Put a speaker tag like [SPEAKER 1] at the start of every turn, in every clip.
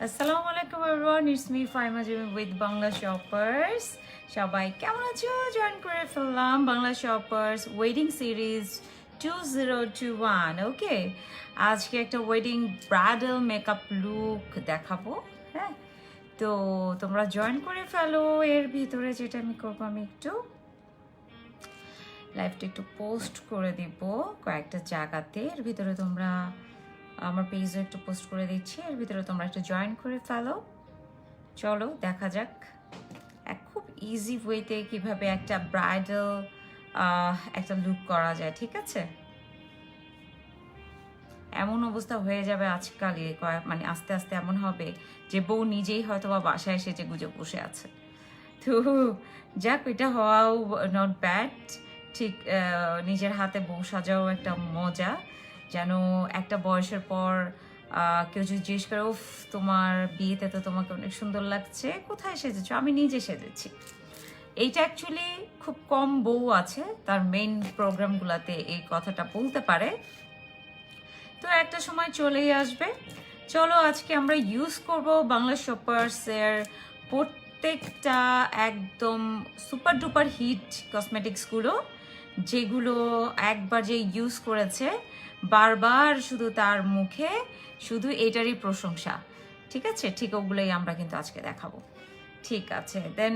[SPEAKER 1] আসসালামু আলাইকুম everyone, it's me Faima Jimmy with Bangla shoppers. সবাই কেমন আছো? জয়েন করে ফেললাম বাংলা শপার্স ওয়েডিং সিরিজ 2021। ওকে, আজকে একটা ওয়েডিং ব্রাইডাল মেকআপ লুক দেখাবো। হ্যাঁ, তো তোমরা জয়েন করে ফেলো। এর ভিতরে যেটা আমি করবো, আমি একটু লাইভটা একটু পোস্ট করে দিব কয়েকটা জায়গাতে। এর ভিতরে তোমরা আমার পেজে একটু পোস্ট করে দিচ্ছি, এর ভিতরে তোমরা একটু জয়েন করে ফেলো। চলো দেখা যাক এক খুব ইজি ওয়েতে কিভাবে একটা ব্রাইডাল একটা লুক করা যায়। ঠিক আছে, এমন অবস্থা হয়ে যাবে আজকাল, মানে আস্তে আস্তে এমন হবে যে বউ নিজেই হয়তো বা বাসায় এসে যে গুজে বসে আছে। তো যাক, এটা হওয়াও নট ব্যাড। ঠিক নিজের হাতে বউ সাজাও একটা মজা। যেন একটা বয়সের পর কেউ যদি জিজ্ঞেস করে, উফ তোমার বিয়েতে তো তোমাকে অনেক সুন্দর লাগছে, কোথায় সেজেছো? আমি নিজে সেজেছি। এইটা অ্যাকচুয়ালি খুব কম বউ আছে তার মেইন প্রোগ্রামগুলোতে এই কথাটা বলতে পারে। তো একটা সময় চলেই আসবে। চলো আজকে আমরা ইউজ করব বাংলা শপার্সের প্রত্যেকটা একদম সুপার ডুপার হিট কসমেটিক্সগুলো, যেগুলো একবার যে ইউজ করেছে বারবার শুধু তার মুখে শুধু এটারই প্রশংসা। ঠিক আছে, ঠিক ওগুলোই আমরা কিন্তু আজকে দেখাবো। ঠিক আছে, দেন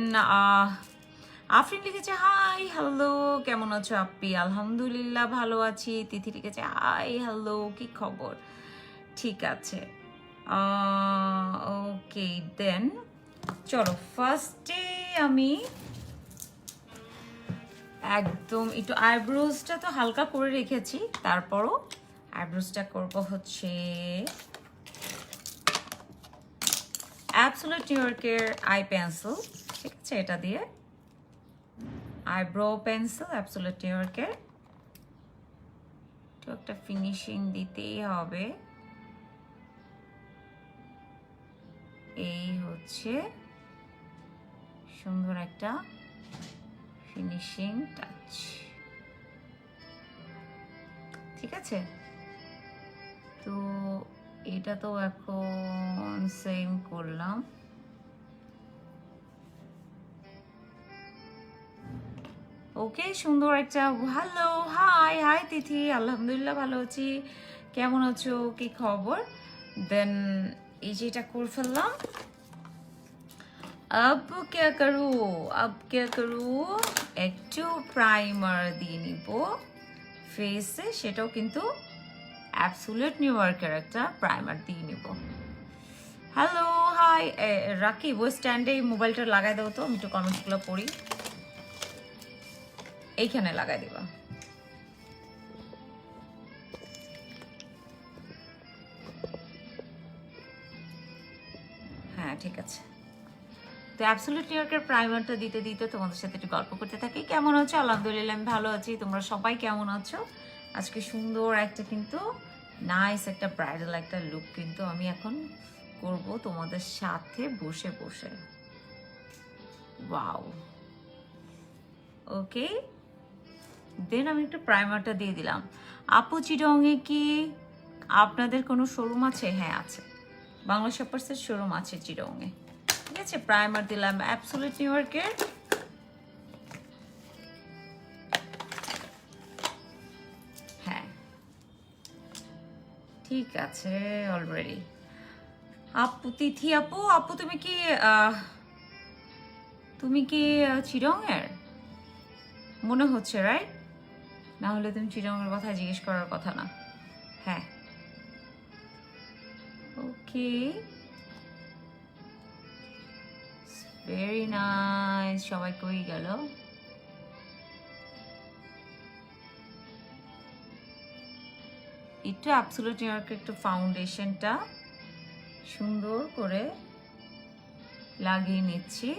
[SPEAKER 1] আফরিন লিখেছে হাই হ্যালো, কেমন আছো আপি? আলহামদুলিল্লাহ ভালো আছি। তিথি লিখেছে হাই হ্যালো, কি খবর? ঠিক আছে, ওকে দেন চলো ফার্স্টে আমি একদম একটু আইব্রোজটা তো হালকা করে রেখেছি, তারপরও আইব্রোজটা করবো হচ্ছে অ্যাবসোলিউট নিউ ইয়র্কের আই পেন্সিল। ঠিক আছে, এটা দিয়ে আইব্রো পেন্সিল অ্যাবসোলিউট নিউ ইয়র্কের তো একটা ফিনিশিং দিতেই হবে। এই হচ্ছে সুন্দর একটা ফিনিশিং টাচ। ঠিক আছে, তো এটা তো এখন সেম করলাম। ওকে, সুন্দর একটা হ্যালো হাই হাই তিথি, আলহামদুলিল্লাহ ভালো আছি। কেমন আছো, কি খবর? দেন এই যে এটা করে ফেললাম। अब क्या करूँ, अब क्या करूँ, একটু প্রাইমার দিয়ে নিব ফেসে, সেটাও কিন্তু অ্যাবসোলিউট নিউ ইয়র্কের একটা প্রাইমার দিয়ে নিব। হ্যালো হাই রাকিব, ওই স্ট্যান্ডে মোবাইলটা লাগাই দাও তো, আমি একটু কমেন্টসগুলো পড়ি। এইখানে লাগাই দিবা। হ্যাঁ ঠিক আছে, তো অ্যাবসোলিউট নিউ ইয়র্কের প্রাইমারটা দিতে দিতে তোমাদের সাথে একটু গল্প করতে থাকি। কেমন আছো? আলহামদুলিল্লাহ আমি ভালো আছি। তোমরা সবাই কেমন আছো? আজকে সুন্দর একটা কিন্তু নাইস একটা ব্রাইডাল একটা লুক কিন্তু আমি এখন করব তোমাদের সাথে বসে বসে। ওয়াও, ওকে দেন আমি একটু প্রাইমারটা দিয়ে দিলাম। আপু চিটংয়ে কি আপনাদের কোনো শোরুম আছে? হ্যাঁ আছে, বাংলা শপার্সের শোরুম আছে চিটংয়ে। ঠিক আছে, প্রাইমার দিলাম অ্যাবসোলিউট নিউ ইয়র্কের। হ্যাঁ ঠিক আছে, অলরেডি। আপু তিথি আপু, আপু তুমি কি চিটংয়ের মনে হচ্ছে, রাইট? না হলে তুমি চিটংয়ের কথা জিজ্ঞেস করার কথা না। হ্যাঁ ওকে, ভেরি নাইস। সবাই কই গেল? একটু অ্যাবসোলিউট নিউ ইয়র্কের একটু ফাউন্ডেশনটা সুন্দর করে লাগিয়ে নিচ্ছি।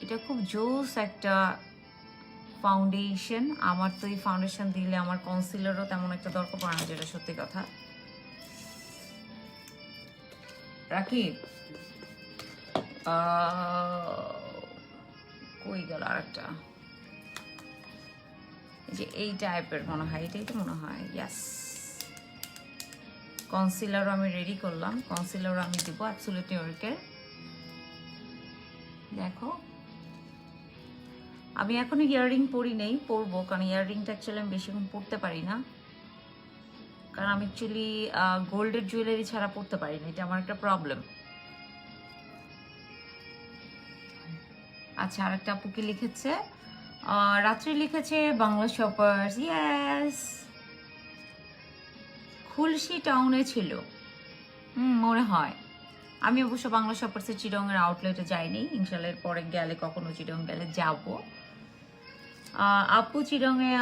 [SPEAKER 1] এটা খুব জোস একটা ফাউন্ডেশন। আমার তো এই ফাউন্ডেশন দিলে আমার কনসিলারও তেমন একটা দরকার পড়ে না, যেটা সত্যি কথা। রাকিব কই গেল আরেকটা? এই যে এই টাইপের মনে হয়, এটাই তো মনে হয়। ইয়াস, কনসিলারও আমি রেডি করলাম, কনসিলারও আমি দেবো অ্যাবসলিউট নিউ ইয়র্কের। দেখো আমি এখনো ইয়াররিং পরি নেই, পরবো, কারণ ইয়াররিংটা অ্যাকচুয়ালি আমি বেশিক্ষণ পরতে পারি না, কারণ আমি অ্যাকচুয়ালি গোল্ডের জুয়েলারি ছাড়া পরতে পারি না, এটা আমার একটা প্রবলেম। আচ্ছা, আরেকটা আপু কি লিখেছে, রাত্রি লিখেছে বাংলা শপার্স, ইয়েস খুলশি টাউনে ছিল, মনে হয়। আমি অবশ্য বাংলা শপার্সের চিটংয়ের আউটলেটে যাইনি, ইনশাল্লাহ এর পরে গেলে কখনো চিটং গেলে যাব। আপু চিটংয়ে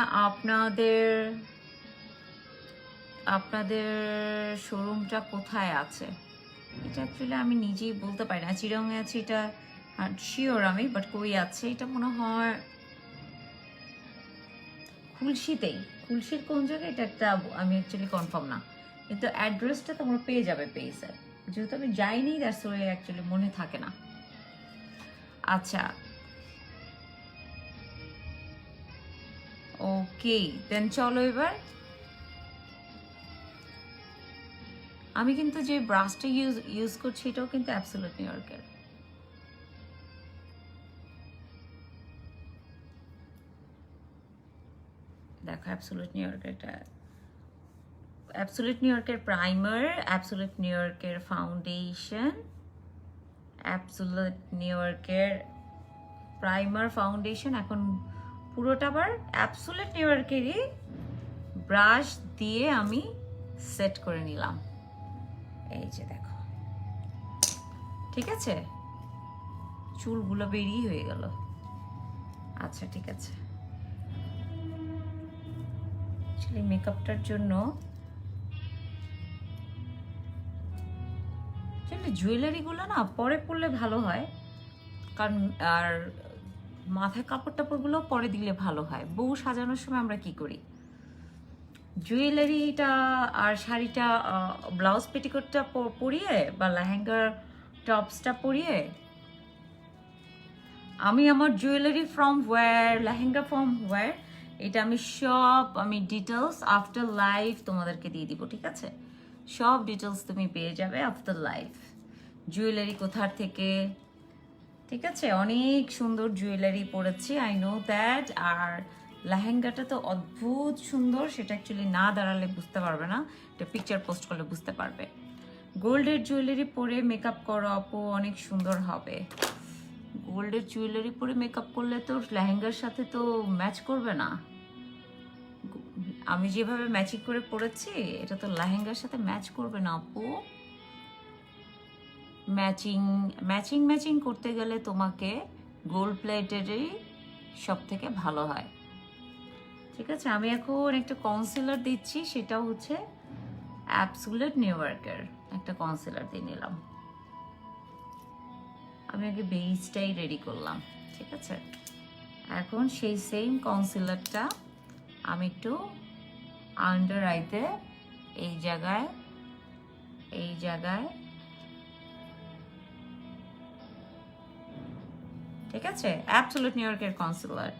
[SPEAKER 1] আপনাদের শোরুমটা কোথায় আছে? এটা অ্যাকচুয়ালি আমি নিজেই বলতে পারি না, চিটংয়ে আছে এটা শিওর আমি, বাট কই আছে এটা মনে হয় খুলশিতেই। খুলশির কোন জায়গায় এটা একটা আমি অ্যাকচুয়ালি কনফার্ম না, কিন্তু অ্যাড্রেসটা তোমরা পেয়ে যাবে পেজে, যেহেতু আমি যাইনি দ্যাটস ওয়াই অ্যাকচুয়ালি মনে থাকে না। আচ্ছা ওকে, দেন চলো এবার। আমি কিন্তু যে ব্রাশটা ইউজ করছি এটাও কিন্তু অ্যাবসলিউট নিউ ইয়র্কের। দেখো অ্যাবসলিউট নিউ ইয়র্কের, এটা অ্যাবসলিউট নিউ ইয়র্কের প্রাইমার, অ্যাবসলিউট নিউ ইয়র্কের ফাউন্ডেশন, অ্যাবসলিউট নিউ ইয়র্কের প্রাইমার ফাউন্ডেশন, এখন পুরোটা আবার অ্যাবসলিউট নিউ ইয়র্কেরই ব্রাশ দিয়ে আমি সেট করে নিলাম। এই যে দেখো, ঠিক আছে, চুলগুলো বেরিয়ে হয়ে গেল। আচ্ছা ঠিক আছে, মেকআপটার জন্য জুয়েলারিগুলো না পরে পরলে ভালো হয়, কারণ আর মাথায় কাপড় টাপড়গুলো পরে দিলে ভালো হয়। বউ সাজানোর সময় আমরা কি করি, জুয়েলারিটা আর শাড়িটা, ব্লাউজ পেটিকোটটা পরিয়ে বা লেহেঙ্গার টপসটা পরিয়ে, আমি আমার jewellery from wear, lehenga from wear, এটা আমি ডিটেলস আফটার লাইফ তোমাদেরকে দিয়ে দিব, ঠিক আছে? সব ডিটেলস তুমি পেয়ে যাবে আফটার লাইফ, জুয়েলারি কোথার থেকে, ঠিক আছে? অনেক সুন্দর জুয়েলারি পরেছি, আই নো দ্যাট। আর লেহেঙ্গাটা তো অদ্ভুত সুন্দর, সেটা অ্যাকচুয়ালি না দাঁড়ালে বুঝতে পারবে না, এটা পিকচার পোস্ট করলে বুঝতে পারবে। গোল্ডের জুয়েলারি পরে মেকআপ করো আপু, অনেক সুন্দর হবে। গোল্ডের জুয়েলারি পরে মেকআপ করলে তো লেহেঙ্গার সাথে তো ম্যাচ করবে না। আমি যেভাবে ম্যাচিং করে পরেছি এটা তো লেহেঙ্গার সাথে ম্যাচ করবে না আপু। ম্যাচিং করতে গেলে তোমাকে গোল্ড প্লেটেরই সব থেকে ভালো হয়, ঠিক আছে? আমি এখন একটা কনসিলার দিচ্ছি, সেটাও হচ্ছে অ্যাবসলিউট নিউ ইয়র্কের একটা কনসিলার দিয়ে নিলাম। আমি আগে বেসটাই রেডি করলাম, ঠিক আছে? এখন সেই সেম কনসিলারটা আমি একটু আন্ডার আইতে এই জায়গায় ঠিক আছে, অ্যাবসলিউট নিউ ইয়র্কের কনসিলার।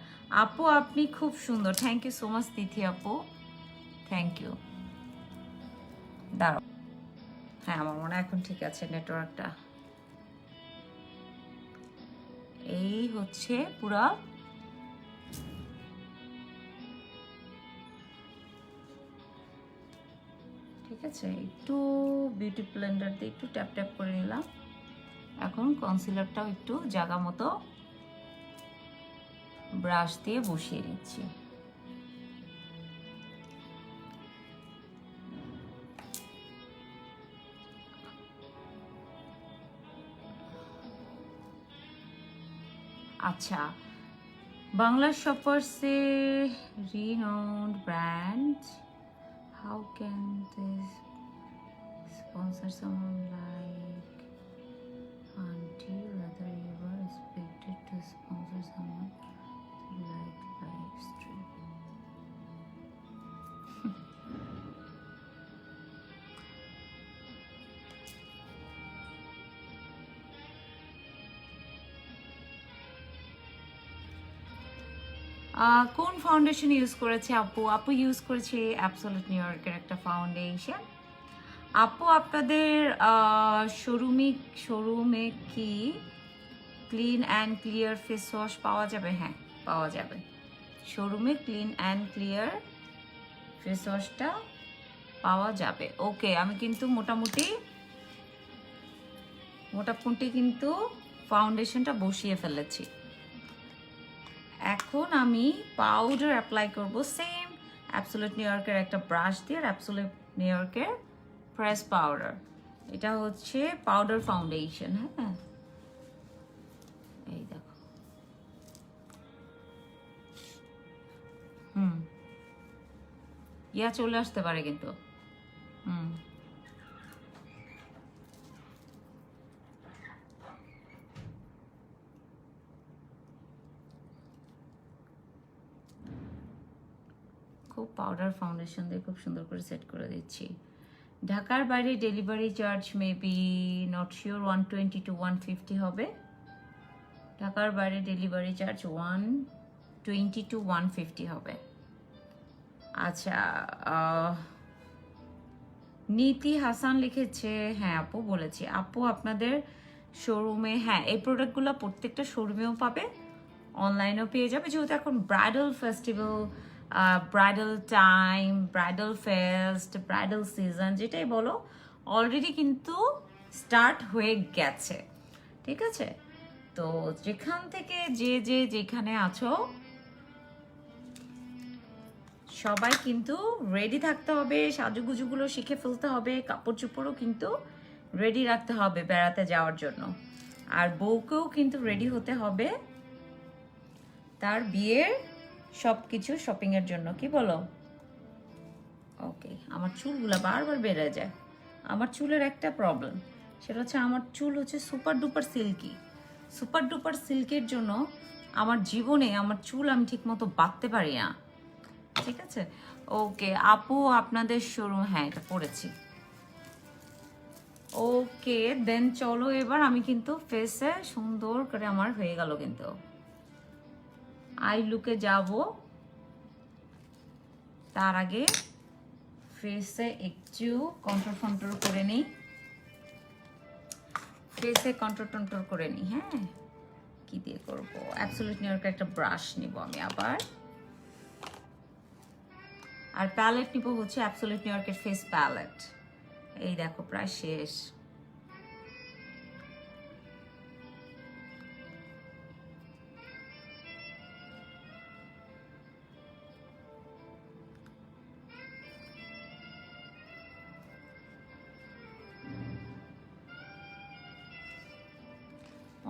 [SPEAKER 1] আপু আপনি খুব সুন্দর, থ্যাংক ইউ সো মাচ তিথি আপু, থ্যাংক ইউ। দাঁড়াও, হ্যাঁ আমার মনে হয় এখন ঠিক আছে নেটওয়ার্কটা। এই হচ্ছে পুরা ঠিক আছে, একটু বিউটি ব্লেন্ডার দিয়ে একটু ট্যাপ ট্যাপ করে নিলাম। এখন কনসিলারটাও একটু জায়গা মতো ব্রাশ দিয়ে বসিয়ে নিচ্ছি। আচ্ছা, Bangla শপার্সে renowned brand, how can this sponsor someone like auntie, whether you were expected to sponsor someone like live stream? কোন ফাউন্ডেশন ইউজ করেছে আপু? আপু ইউজ করেছে অ্যাবসলিউট নিউ ইয়র্কের একটা ফাউন্ডেশন, আপু আপনাদের শোরুমে কি clean and clear face wash পাওয়া যাবে? হ্যাঁ, পাওয়া যাবে। শোরুমে ক্লিন অ্যান্ড ক্লিয়ার ফেস ওয়াশটা পাওয়া যাবে। ওকে, আমি কিন্তু মোটামুটি কিন্তু ফাউন্ডেশনটা বসিয়ে ফেলেছি। এখন আমি পাউডার অ্যাপ্লাই করব সেম অ্যাবসোলিউট নিউ ইয়র্কের একটা ব্রাশ দিয়ে, অ্যাবসোলিউট নিউ ইয়র্কের প্রেস পাউডার। এটা হচ্ছে পাউডার ফাউন্ডেশন। হ্যাঁ, এই দেখো। ইয়া চলে আসতে পারে কিন্তু। খুব পাউডার ফাউন্ডেশন দিয়ে খুব সুন্দর করে সেট করে দিচ্ছি। ঢাকার বাইরে delivery charge maybe not sure 120 to 150 হবে। ঢাকার বাইরে ডেলিভারি চার্জ 120 to 150 হবে। আচ্ছা, নীতি হাসান লিখেছে, হ্যাঁ আপু বলেছি, আপু আপনাদের শোরুমে, হ্যাঁ এই প্রোডাক্টগুলো প্রত্যেকটা শোরুমেও পাবে, অনলাইনেও পেয়ে যাবে, যেহেতু এখন bridal festival, bridal time, bridal fest, bridal season যেটাই বলো, অলরেডি কিন্তু স্টার্ট হয়ে গেছে। ঠিক আছে, তো যেখান থেকে যেখানে আছো সবাই কিন্তু রেডি থাকতে হবে, সাজুগুজুগুলো শিখে ফেলতে হবে, কাপড় চোপড়ও কিন্তু রেডি রাখতে হবে বেড়াতে যাওয়ার জন্য। আর বউকেও কিন্তু রেডি হতে হবে তার বিয়ের সব কিছু শপিংয়ের জন্য। কি বলো? ওকে, আমার চুলগুলো বারবার বেড়ে যায়। আমার চুলের একটা প্রবলেম, সেটা হচ্ছে আমার চুল হচ্ছে super duper silky. Super duper সিল্কের জন্য আমার জীবনে আমার চুল আমি ঠিক মতো বাঁধতে পারি না। ঠিক আছে, ওকে আপু আপনাদের শোরুম, হ্যাঁ এটা পড়েছি। ওকে দেন চলো এবার আমি কিন্তু ফেসে সুন্দর করে আমার হয়ে গেল কিন্তু আই লুকে যাব। তার আগে ফেসে একটু কন্ট্রোল করে নিই, ফেসে কন্ট্রোল করে নিই। হ্যাঁ, কি দিয়ে করবো? অ্যাবসোলিউট নিউ ইয়র্কের একটা ব্রাশ নিব আমি আবার, আর প্যালেট নিব হচ্ছে অ্যাবসোলিউট নিউ ইয়র্কের ফেস প্যালেট। এই দেখো প্রায় শেষ।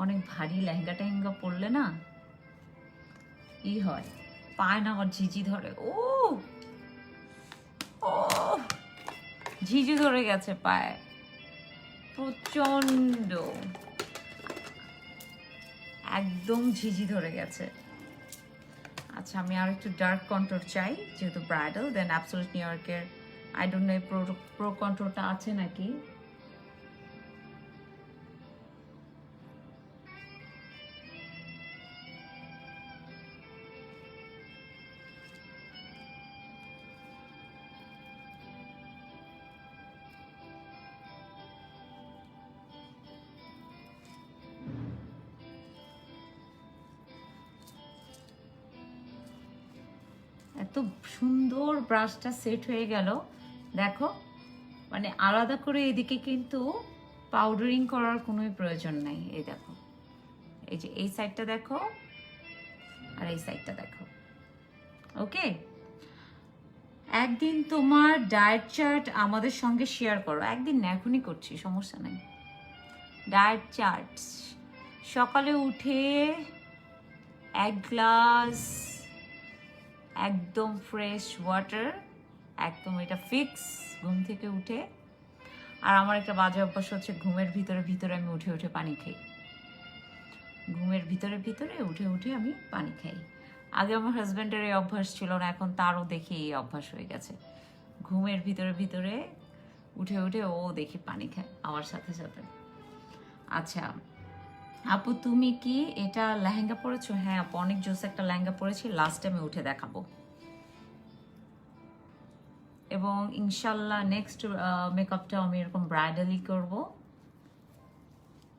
[SPEAKER 1] অনেক ভারী লেহেঙ্গা টেহেঙ্গা পরলে না ই হয়, পায় না, আমার ঝিঝি ধরে। ও ও ঝিঝি ধরে গেছে পায়ে প্রচন্ড, একদম ঝিঝি ধরে গেছে। আচ্ছা, আমি আর একটু ডার্ক কন্ট্রোল চাই যেহেতু ব্রাইডাল। দেন অ্যাবসোলিউট নিউ ইয়র্কের আই ডোন্ট নো প্রো কন্ট্রোলটা আছে নাকি। এত সুন্দর ব্রাশটা সেট হয়ে গেল দেখো, মানে আলাদা করে এদিকে কিন্তু পাউডারিং করার কোনো প্রয়োজন নাই। এই দেখো, এই যে এই সাইডটা দেখো আর এই সাইডটা দেখো। ওকে, একদিন তোমার ডায়েট চার্ট আমাদের সঙ্গে শেয়ার করো। একদিন না, এখনই করছি, সমস্যা নেই। ডায়েট চার্ট, সকালে উঠে 1 গ্লাস একদম ফ্রেশ ওয়াটার, একদম এটা ফিক্স ঘুম থেকে উঠে। আর আমার একটা বাজে অভ্যাস হচ্ছে ঘুমের ভিতরে আমি উঠে পানি খাই। ঘুমের ভিতরে উঠে আমি পানি খাই। আগে আমার হাজব্যান্ডের এই অভ্যাস ছিল না, এখন তারও দেখি এই অভ্যাস হয়ে গেছে। ঘুমের ভিতরে উঠে ও দেখি পানি খায় আমার সাথে সাথে। আচ্ছা আপু তুমি কি এটা লেহেঙ্গা পরেছো? হ্যাঁ আপু, অনেক জোস একটা লেহেঙ্গা পরেছি, লাস্ট টাইমে উঠে দেখাবো। এবং ইনশাল্লাহ নেক্সট মেকআপটাও আমি এরকম ব্রাইডালি করব,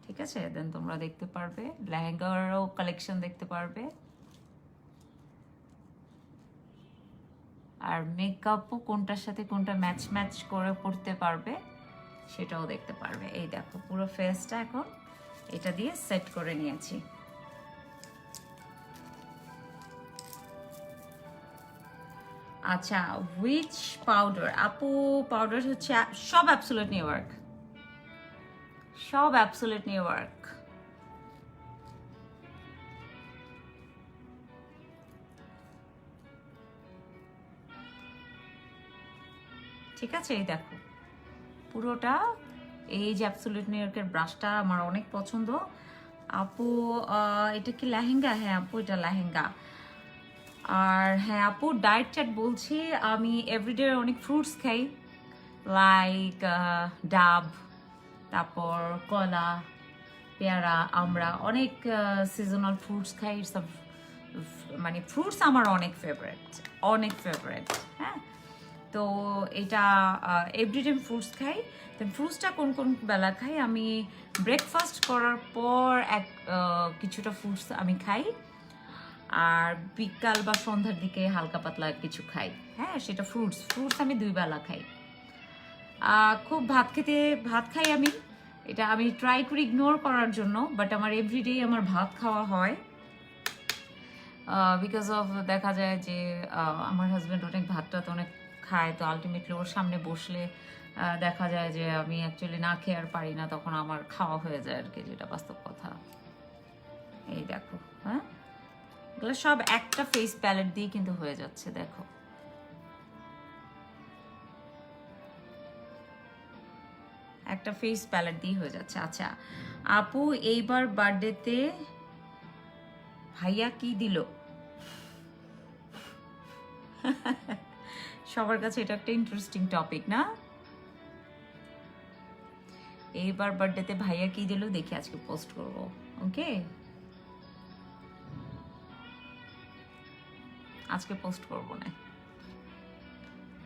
[SPEAKER 1] ঠিক আছে? দেন তোমরা দেখতে পারবে, লেহেঙ্গারও কালেকশন দেখতে পারবে, আর মেকআপও কোনটার সাথে কোনটা ম্যাচ ম্যাচ করে পড়তে পারবে সেটাও দেখতে পারবে। এই দেখো পুরো ফেসটা এখন এটা দিয়ে সেট করে নিয়েছি। আচ্ছা, উইচ পাউডার? আপু পাউডার হচ্ছে সব অ্যাবসোলিউট নিউ ওয়ার্ক, সব অ্যাবসোলিউট নিউ ওয়ার্ক। ঠিক আছে, এই দেখো পুরোটা, এই যে অ্যাবসোলিউট নিউ ইয়র্কের ব্রাশটা আমার অনেক পছন্দ। আপু এটা কি লেহেঙ্গা? হ্যাঁ আপু এটা লেহেঙ্গা। আর হ্যাঁ আপু ডায়েট চ্যাট বলছি, আমি এভরিডে অনেক ফ্রুটস খাই, লাইক ডাব, তারপর কলা, পেয়ারা, আমরা অনেক সিজনাল ফ্রুটস খাই। সব মানে ফ্রুটস আমার অনেক ফেভারেট, অনেক ফেভারেট। হ্যাঁ, তো এটা এভরিডে ফ্রুটস খাই। দেন ফ্রুটসটা কোন কোন বেলা খাই? আমি ব্রেকফাস্ট করার পর কিছুটা ফ্রুটস আমি খাই, আর বিকাল বা সন্ধ্যার দিকে হালকা পাতলা কিছু খাই। হ্যাঁ, সেটা ফ্রুটস ফ্রুটস আমি 2 বেলা খাই। খুব ভাত খাই আমি, এটা আমি ট্রাই করি ইগনোর করার জন্য, বাট আমার এভরিডে আমার ভাত খাওয়া হয়, বিকজ অফ দেখা যায় যে আমার হাজব্যান্ড অনেক ভাতটা তো অনেক খায়, তো আলটিমেটলি ওর সামনে বসলে দেখা যায় যে আমি অ্যাকচুয়ালি না খেয়ে আর পারি না, তখন আমার খাওয়া হয়ে যায় আর কি, যেটা বাস্তব কথা। এই দেখো, হ্যাঁ এগুলো সব একটা ফেস প্যালেট দিয়ে কিন্তু হয়ে যাচ্ছে, দেখো একটা ফেস প্যালেট দিয়ে হয়ে যাচ্ছে। আচ্ছা আপু এইবার বার্থডেতে ভাইয়া কি দিল? সবার কাছে এটা একটা ইন্টারেস্টিং টপিক না? এইবার বার্থডেতে ভাইয়া কি দিল দেখি আজকে পোস্ট করব। ওকে, আজকে পোস্ট করব না।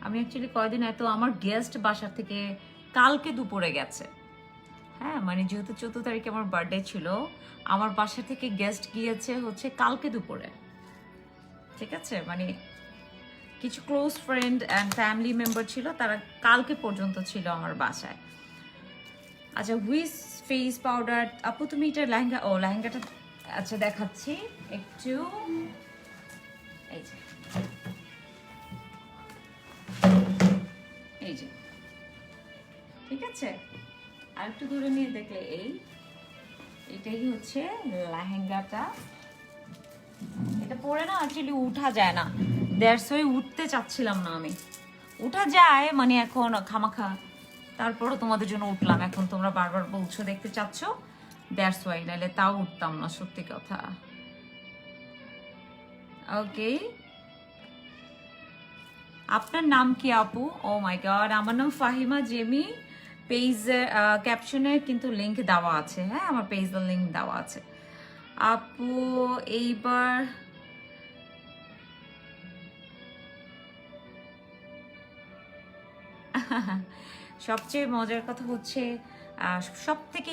[SPEAKER 1] আমি অ্যাকচুয়ালি কয়দিন এত আমার গেস্ট বাসার থেকে কালকে দুপুরে গেছে। হ্যাঁ, মানে যেহেতু 14 তারিখে আমার বার্থডে ছিল, আমার বাসা থেকে গেস্ট গিয়েছে হচ্ছে কালকে দুপুরে। ঠিক আছে, মানে কিছু close friend and family member ছিল, তারা কালকে পর্যন্ত ছিল আমার বাসায়। আচ্ছা, হুইস ফেস পাউডার? আপু তুমি এটা লেহেঙ্গা, ও লেহেঙ্গাটা আচ্ছা দেখাচ্ছি একটু। এই যে এই যে, ঠিক আছে, আর একটু দূরে নিয়ে দেখলে এইটাই হচ্ছে লেহেঙ্গাটা। এটা পরে না অ্যাকচুয়ালি উঠা যায় না, দ্যাটস ওয়াই উঠতে চাচ্ছিলাম না আমি। উঠা যায় মানে এখন খামাখা, তারপরও তোমাদের জন্য উঠলাম, এখন তোমরা বারবার বলছো দেখতে চাচ্ছ, দ্যাটস ওয়াই, নাহলে তাও উঠতাম না, সত্যি কথা। ওকে, আপনার নাম কি আপু? ও মাই গড, আমার নাম ফাহিমা জেমি। পেজের ক্যাপশনে কিন্তু লিংক দেওয়া আছে, হ্যাঁ আমার পেজের লিংক দেওয়া আছে। আপু এইবার সবচেয়ে মজার কথা হচ্ছে সব থেকে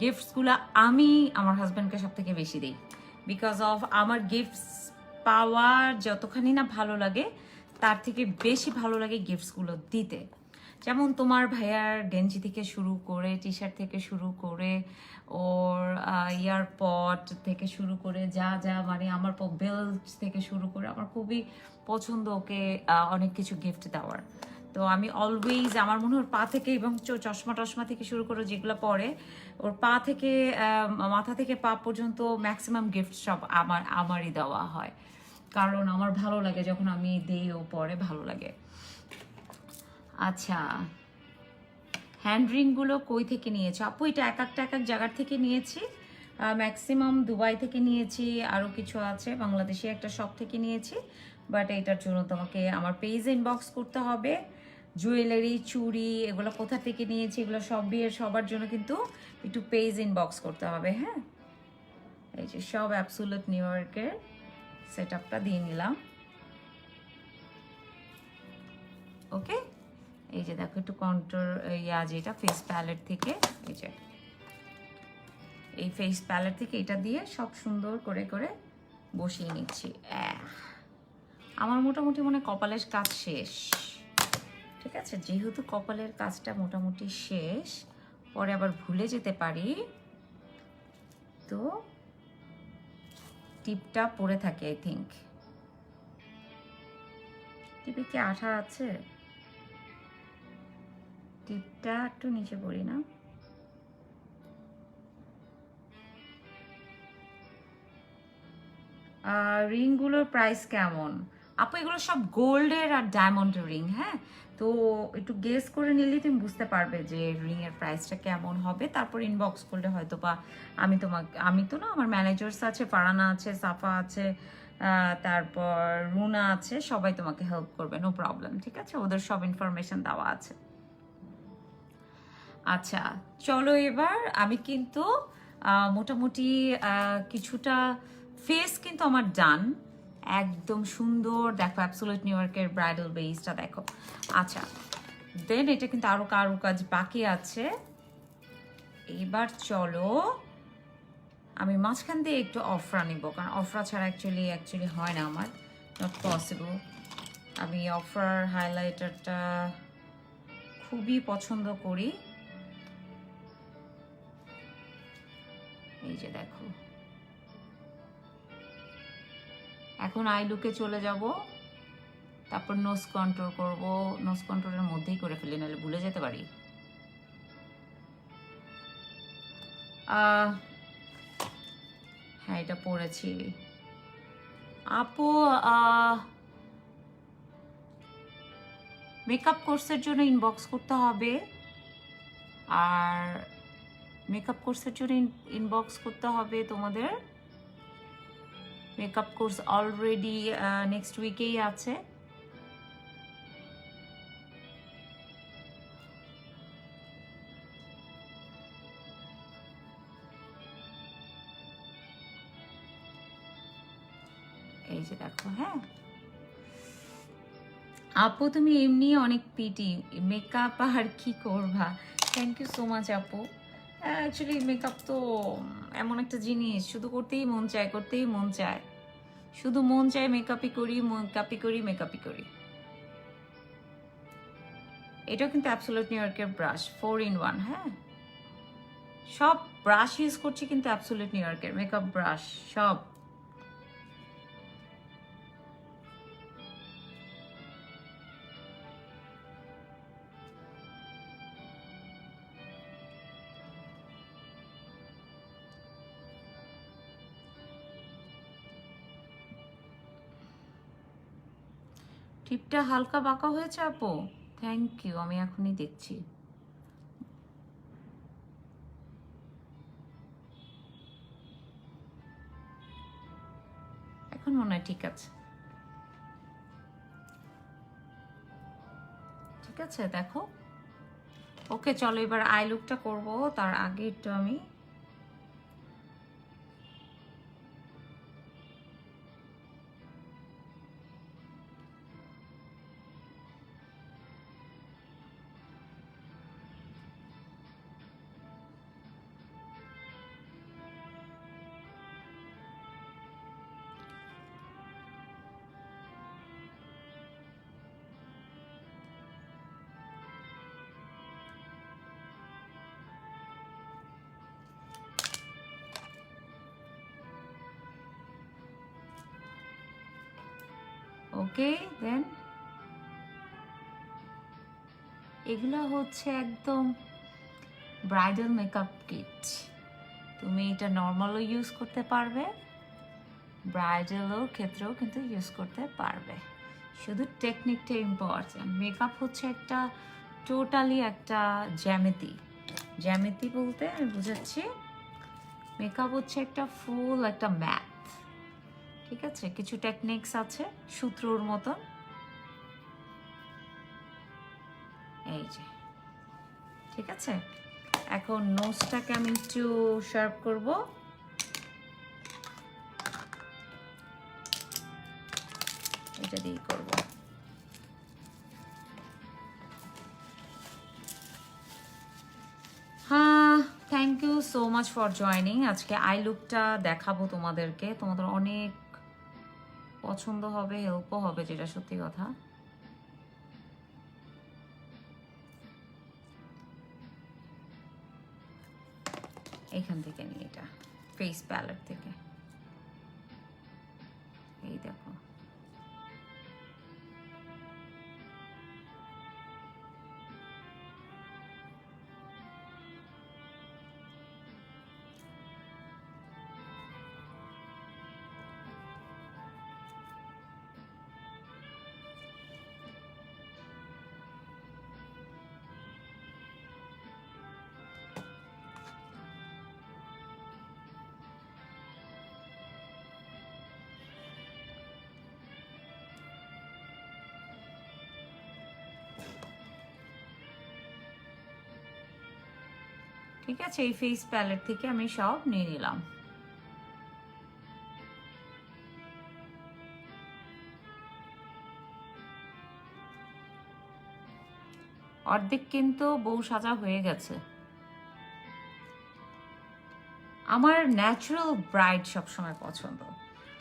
[SPEAKER 1] গিফটসগুলো আমি আমার হাজব্যান্ডকে সব থেকে বেশি দিই, বিকজ অফ আমার গিফটস পাওয়ার যতখানি না ভালো লাগে, তার থেকে বেশি ভালো লাগে গিফটসগুলো দিতে। যেমন তোমার ভাইয়ার গেঞ্জি থেকে শুরু করে, টি শার্ট থেকে শুরু করে, ওর ইয়ারপড থেকে শুরু করে, যা যা মানে আমার বেল্ট থেকে শুরু করে, আমার খুবই পছন্দ ওকে অনেক কিছু গিফট দেওয়ার। তো আমি অলওয়েজ, আমার মনে হয় ওর পা থেকে এবং চশমা টশমা থেকে শুরু করে যেগুলো পরে, ওর পা থেকে মাথা থেকে পা পর্যন্ত ম্যাক্সিমাম গিফট সব আমারই দেওয়া হয়, কারণ আমার ভালো লাগে যখন আমি দিই, ও পরে ভালো লাগে। আচ্ছা, হ্যান্ড রিংগুলো কই থেকে নিয়েছো? আপু এটা এক এক জায়গার থেকে নিয়েছি, ম্যাক্সিমাম দুবাই থেকে নিয়েছি, আরও কিছু আছে বাংলাদেশে একটা শপ থেকে নিয়েছি, বাট এটার জন্য তোমাকে আমার পেজ ইনবক্স করতে হবে। জুয়েলারি, চুড়ি, এগুলো কোথা থেকে নিয়েছি, এগুলো সব বিয়ের সবার জন্য কিন্তু একটু পেজ ইনবক্স করতে হবে। হ্যাঁ, এই যে সব অ্যাবসোলিউট নিউ ইয়র্কের সেট আপটা দিয়ে নিলাম। ওকে, এই যে দেখো একটু কন্ট্রোল যেটা ফেস প্যালেট থেকে, এই যে এই ফেস প্যালেট থেকে এটা দিয়ে সব সুন্দর করে করে বসিয়ে নিচ্ছি। আমার মোটামুটি মনে কপালের কাজ শেষ। ঠিক আছে, যেহেতু কপালের কাজটা মোটামুটি শেষ, পরে আবার ভুলে যেতে পারি, তো টিপটা পরে থাকে। আই থিঙ্ক টিপে কি আঠা আছে? টিপটা একটু নিচে পড়ি না? রিংগুলোর প্রাইস কেমন আপু? এগুলো সব গোল্ডের আর ডায়মন্ডের রিং। হ্যাঁ, তো একটু গেস করে নিলে তুমি বুঝতে পারবে যে রিংয়ের প্রাইসটা কেমন হবে। তারপর ইনবক্স করলে হয়তো বা আমি তো না, আমার ম্যানেজার্স আছে, ফারানা আছে, সাফা আছে, তারপর রুনা আছে, সবাই তোমাকে হেল্প করবে, নো প্রবলেম। ঠিক আছে, ওদের সব ইনফরমেশন দেওয়া আছে। আচ্ছা চলো, এবার আমি কিন্তু মোটামুটি কিছুটা ফেস কিন্তু আমার ডান, একদম সুন্দর। দেখো অ্যাবসোলিউট নিউ ইয়র্কের ব্রাইডাল বেসটা দেখো। আচ্ছা, দেন এটা কিন্তু আরো কাজ বাকি আছে। এবার চলো আমি মাঝখান দিয়ে একটু অফরা নিব, কারণ অফরা ছাড়া অ্যাকচুয়ালি হয় না আমার, নট পসিবল। আমি অফরার হাইলাইটারটা খুবই পছন্দ করি। এই যে দেখো, এখন আই লুকে চলে যাব, তারপর নোজ কন্ট্রোল করব। নোজ কন্ট্রোলের মধ্যেই করে ফেলি, নাহলে ভুলে যেতে পারি। হ্যাঁ, এটা পড়েছি আপু। মেকআপ কোর্সের জন্য ইনবক্স করতে হবে, আর মেকআপ কোর্সের জন্য ইনবক্স করতে হবে তোমাদের। মেকআপ কোর্স অলরেডি নেক্সট উইকেই আছে। এই যে দেখো। হ্যাঁ আপু, তুমি এমনি অনেক পিটি, মেকআপ আর কি করবা। থ্যাংক ইউ সো মাচ আপু। অ্যাকচুয়ালি মেকআপ তো এমন একটা জিনিস, শুধু করতেই মন চায়, করতেই মন চায়, শুধু মন চায় মেকআপই করি, মেকআপই করি। এটাও কিন্তু অ্যাবসোলিউট নিউ ইয়র্কের ব্রাশ, 4 in 1। হ্যাঁ, সব ব্রাশ ইউজ করছি কিন্তু অ্যাবসোলিউট নিউ ইয়র্কের মেকআপ ব্রাশ সব। টিপটা হালকা বাঁকা হয়েছে আপু, থ্যাংক ইউ, আমি এখনই দেখছি। এখন মনে হয় ঠিক আছে। ঠিক আছে, দেখো। ওকে চলো, এবার আই লুকটা করবো, তার আগে একটু আমি ওকে। দেন এগুলো হচ্ছে একদম ব্রাইডাল মেকআপ কিট। তুমি এটা নর্মালও ইউজ করতে পারবে, ব্রাইডালও ক্ষেত্রেও কিন্তু ইউজ করতে পারবে। শুধু টেকনিকটা ইম্পর্টেন্ট। মেকআপ হচ্ছে একটা টোটালি একটা জ্যামিতি বলতে আমি বুঝাচ্ছি, মেকআপ হচ্ছে একটা ফুল একটা ম্যাথ। ঠিক আছে, কিছু টেকনিক্স আছে সূত্রর মতন। এই যে, ঠিক আছে। এখন নোজটাকে আমি একটু শার্প করব। এটা দিয়ে করব। You so much for joining. আজকে আই লুকটা দেখাবো তোমাদেরকে, তোমাদের অনেক পছন্দ হবে, হেল্পও হবে, যেটা সত্যি কথা। এইখান থেকে নিয়ে, এটা ফেস প্যালেট থেকে, এই দেখো। ঠিক আছে, এই ফেস প্যালেট থেকে আমি সব নিয়ে নিলাম। অর্ধেক কিন্তু বউ সাজা হয়ে গেছে। আমার ন্যাচারাল ব্রাইড সবসময় পছন্দ,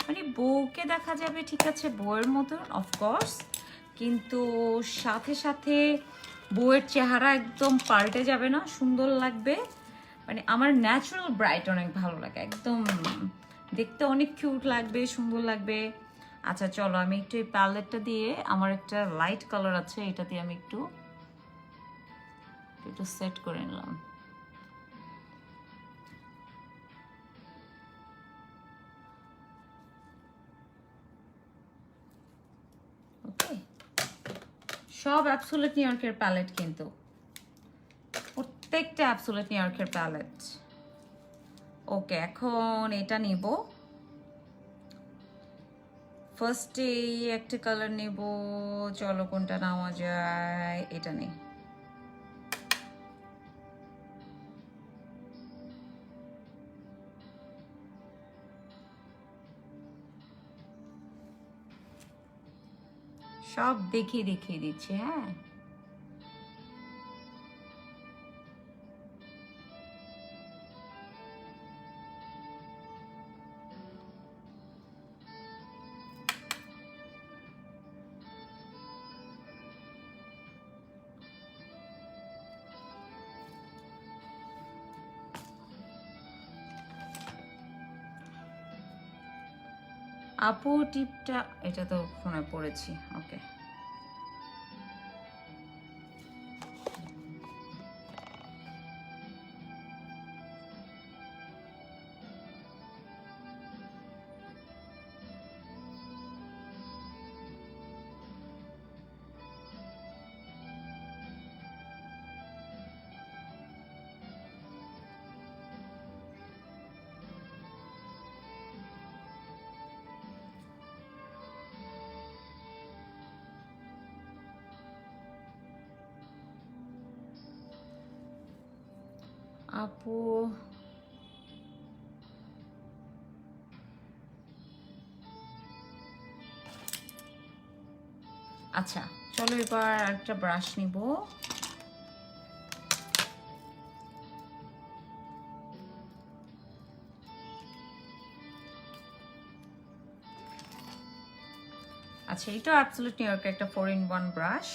[SPEAKER 1] মানে বউকে দেখা যাবে ঠিক আছে বউয়ের মতন অফকোর্স, কিন্তু সাথে সাথে বউয়ের চেহারা একদম পাল্টে যাবে না, সুন্দর লাগবে। মানে আমার ন্যাচারাল ব্রাইট অনেক ভালো লাগে, একদম দেখতে অনেক কিউট লাগবে, সুন্দর লাগবে। আচ্ছা চলো, আমি একটু এই প্যালেটটা দিয়ে, আমার একটা লাইট কালার আছে, এটা দিয়ে আমি একটু একটু সেট করে নিলাম। ওকে, সব অ্যাবসোলিউট নিউ ইয়র্কের প্যালেট, কিন্তু প্রত্যেকটা অ্যাবসোলিউট নিউ ইয়র্কের প্যালেট। ওকে, এখন এটা নিব। ফার্স্টে একটা কালার নেব, চলো কোনটা নেওয়া যায়, এটা নেই। সব দেখিয়ে দেখিয়ে দিচ্ছি, হ্যাঁ। আপু টিপটা, এটা তো ফোনে পড়েছি। ওকে, আপু আচ্ছা চলো, এবার একটা ব্রাশ নিব। আচ্ছা, এটা অ্যাবসলিউট নিউ ইয়র্কের একটা 4-in-1 ব্রাশ।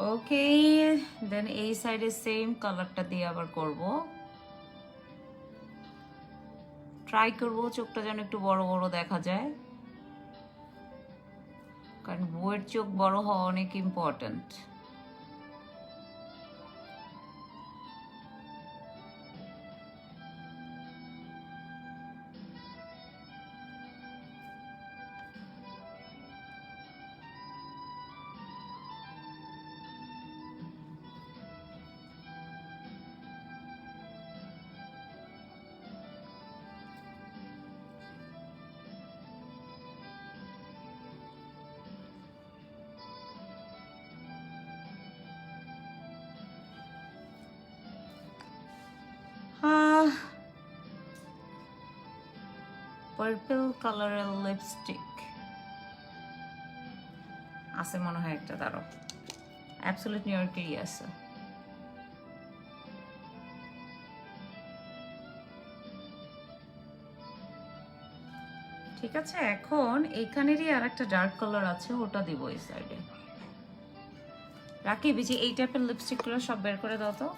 [SPEAKER 1] ওকে, দেন এই সাইডে সেম কালারটা দিয়ে আবার করব। ট্রাই করব চোখটা যেন একটু বড় বড় দেখা যায়, কারণ বউয়ের চোখ বড় হওয়া অনেক ইম্পর্ট্যান্ট। পার্পল কালারের লিপস্টিক আছে মনে হয় একটা, দাঁড়ো, অ্যাবসলিউট নিউ ইয়র্কেরই আছে। ঠিক আছে, এখন এইখানেরই আর একটা ডার্ক কালার আছে, ওটা দিব এই সাইডে। রাকিব, এই যে এই টাইপের লিপস্টিকগুলো সব বের করে দাও তো।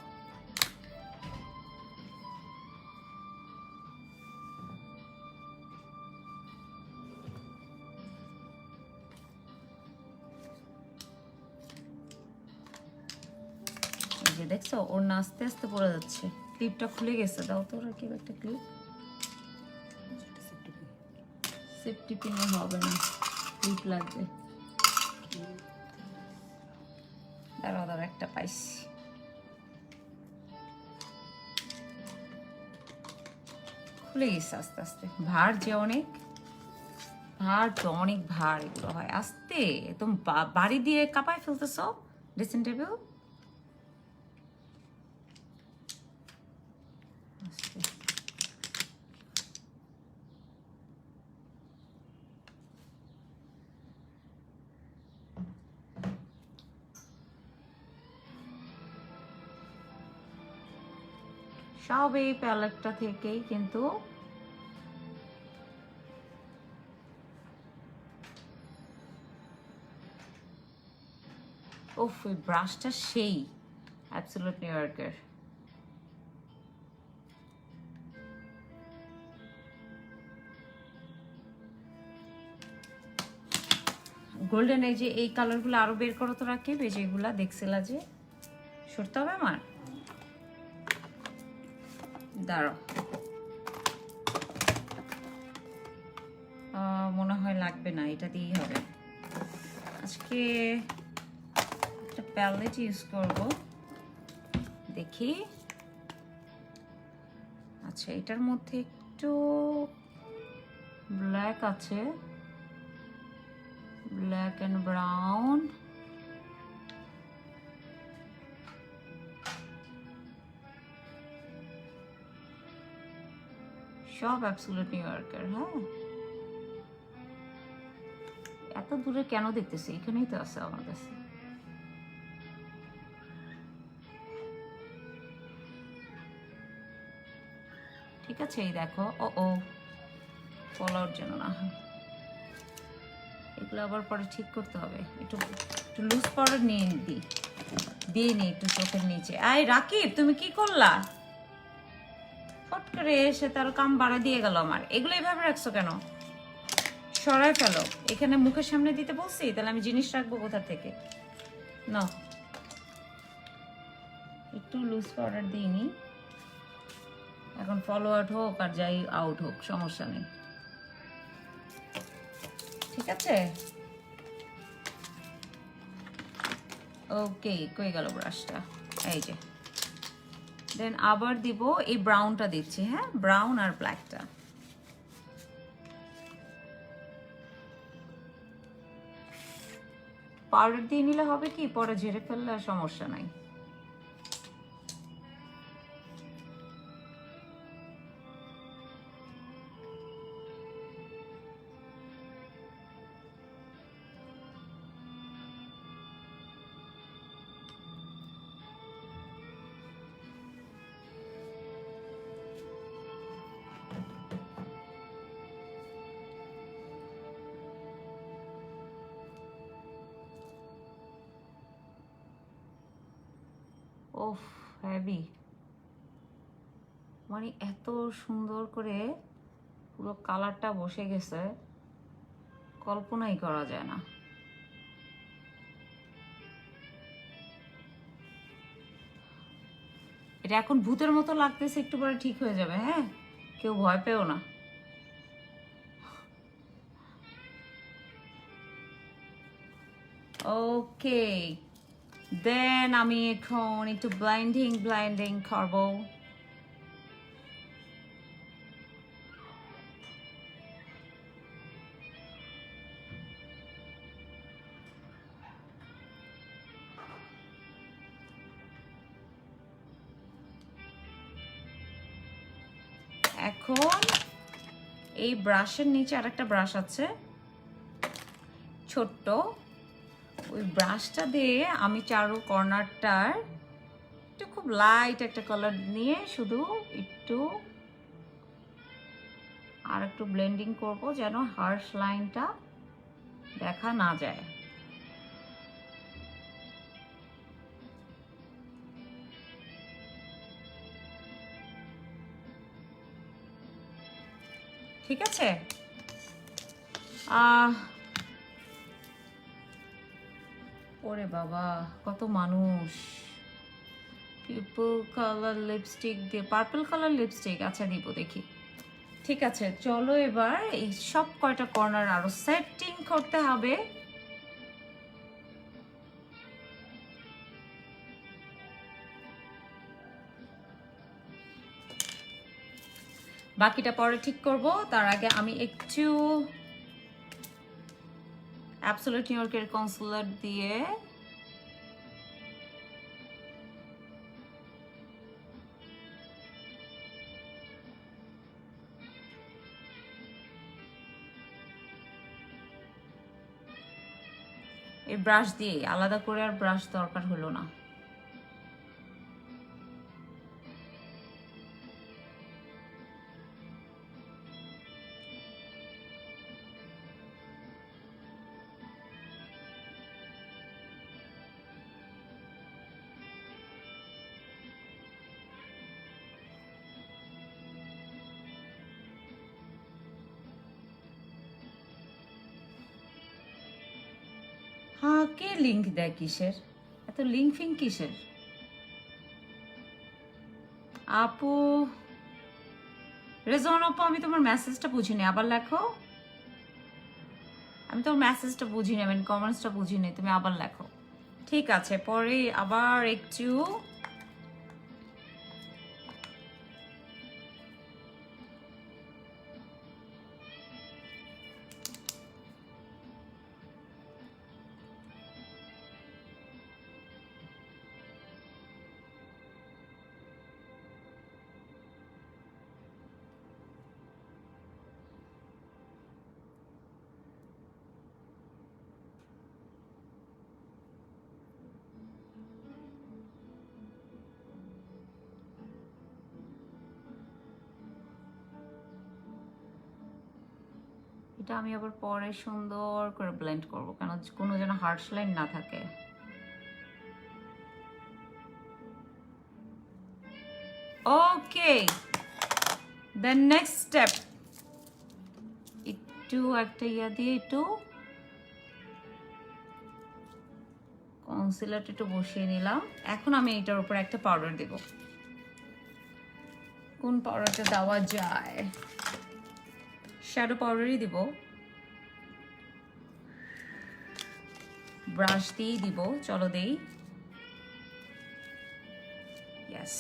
[SPEAKER 1] এই যে দেখছো, ওর না আস্তে আস্তে পড়ে যাচ্ছে, ক্লিপটা খুলে গেছে, দাও তো রাকিব একটা ক্লিপ। সেফটি পিন হবে না, ক্লিপ লাগবে। দাঁড়াও দাঁড়াও, একটা পাইছি। খুলে গেছে আস্তে আস্তে, ভার যে অনেক, ভার তো অনেক ভার এগুলো হয়। আস্তে, তুমি বাড়ি দিয়ে কাঁপায় ফেলতেছ ড্রেসিং টেবিল। সব এই প্যালেটটা থেকেই কিন্তু। ওফ, ওই ব্রাশটা সেই অ্যাবসলিউট নিউ ইয়র্কের। গোল্ডেন, এই যে এই কালারগুলো আরো বের করো তো রাখি, এই যেগুলা দেখছিলা যে, সরতে হবে আমার, দাঁড়াও, মনে হয় লাগবে না, এটা দিয়েই হবে। আজকে একটা প্যালেট ইউজ করব, দেখি। আচ্ছা, এটার মধ্যে একটু ব্ল্যাক আছে, ব্ল্যাক অ্যান্ড ব্রাউন। সব অ্যাবসলিউট নিউ ইয়র্কের। হ্যাঁ, এত দূরে কেন দেখতেছি, এখানেই তো আছে আমার কাছে। ঠিক আছে, এই দেখো। ও ও, ফল আউট যেন না হয়, এগুলো আবার পরে ঠিক করতে হবে। একটু একটু লুজ পাউডার নিয়ে দিয়ে নি একটু চোখের নিচে। আয় রাকিব, তুমি কি করলা? ফট করে এসে তার কাম বাড়া দিয়ে গেল আমার। এগুলো এইভাবে রাখছো কেন? সরাই ফেলো। এখানে মুখের সামনে দিতে বলছি, তাহলে আমি জিনিস রাখবো কোথা থেকে? না, একটু লুজ পাউডার দিইনি। এখন ফলো আউট হোক আর যাই আউট হোক, সমস্যা নেই। ঠিক আছে, ওকে। কই গেল ব্রাশটা? এই যে, দেন আবার দিব, এই ব্রাউনটা দিচ্ছি। হ্যাঁ, ব্রাউন আর ব্ল্যাকটা। পাউডার দিয়ে নিলে হবে কি, পরে ঝেড়ে ফেললে সমস্যা নাই। হেভি, মানে এত সুন্দর করে পুরো কালারটা বসে গেছে, কল্পনাই করা যায় না। এটা এখন ভূতের মতো লাগতেছে, একটু পরে ঠিক হয়ে যাবে, হ্যাঁ, কেউ ভয় পেও না। ওকে, দেন আমি এখন একটু ব্লাইন্ডিং করবো। এখন এই ব্রাশের নিচে আরেকটা ব্রাশ আছে ছোট্ট, ওই ব্রাশটা দিয়ে আমি চারু কর্নারটার একটু খুব লাইট একটা কালার নিয়ে শুধু একটু আর একটু ব্লেন্ডিং করব যেন হার্শ লাইনটা দেখা না যায়। ঠিক আছে, ওরে বাবা কত মানুষ। পার্পল কালার লিপস্টিক দিয়ে, পার্পল কালার লিপস্টিক, আচ্ছা দিব দেখি। ঠিক আছে, চলো এবার এই সব কয়টা কর্নার আরো সেটিং করতে হবে। বাকিটা পরে ঠিক করব, তার আগে আমি একটু অ্যাবসোলিউট নিউ ইয়র্কের কনসিলার দিয়ে এই ব্রাশ দিয়ে, আলাদা করে আর ব্রাশ দরকার হলো না। হ্যাঁ, কে লিংক দেয় কিসের, এত লিঙ্ক ফিঙ্ক কিসের? আপু, রেজন আপু, আমি তোমার মেসেজটা বুঝিনি, আবার লেখো। আমি তোমার মেসেজটা বুঝিনি, আমি কমেন্টসটা বুঝিনি, তুমি আবার লেখো। ঠিক আছে, পরে আবার একটু এটা আমি আবার পরে সুন্দর করে ব্লেন্ড করব, কেন কোনো যেন হার্শ লাইন না থাকে। ওকে, দেন নেক্সট স্টেপ, একটু একটা ইয়া দিয়ে একটু কনসিলার একটু বসিয়ে নিলাম। এখন আমি এটার উপর একটা পাউডার দেব। কোন পাউডারটা দেওয়া যায়? শ্যাডো পাউডারই দিব, ব্রাশ দিয়েই দিব, চলো দেই। ইয়েস,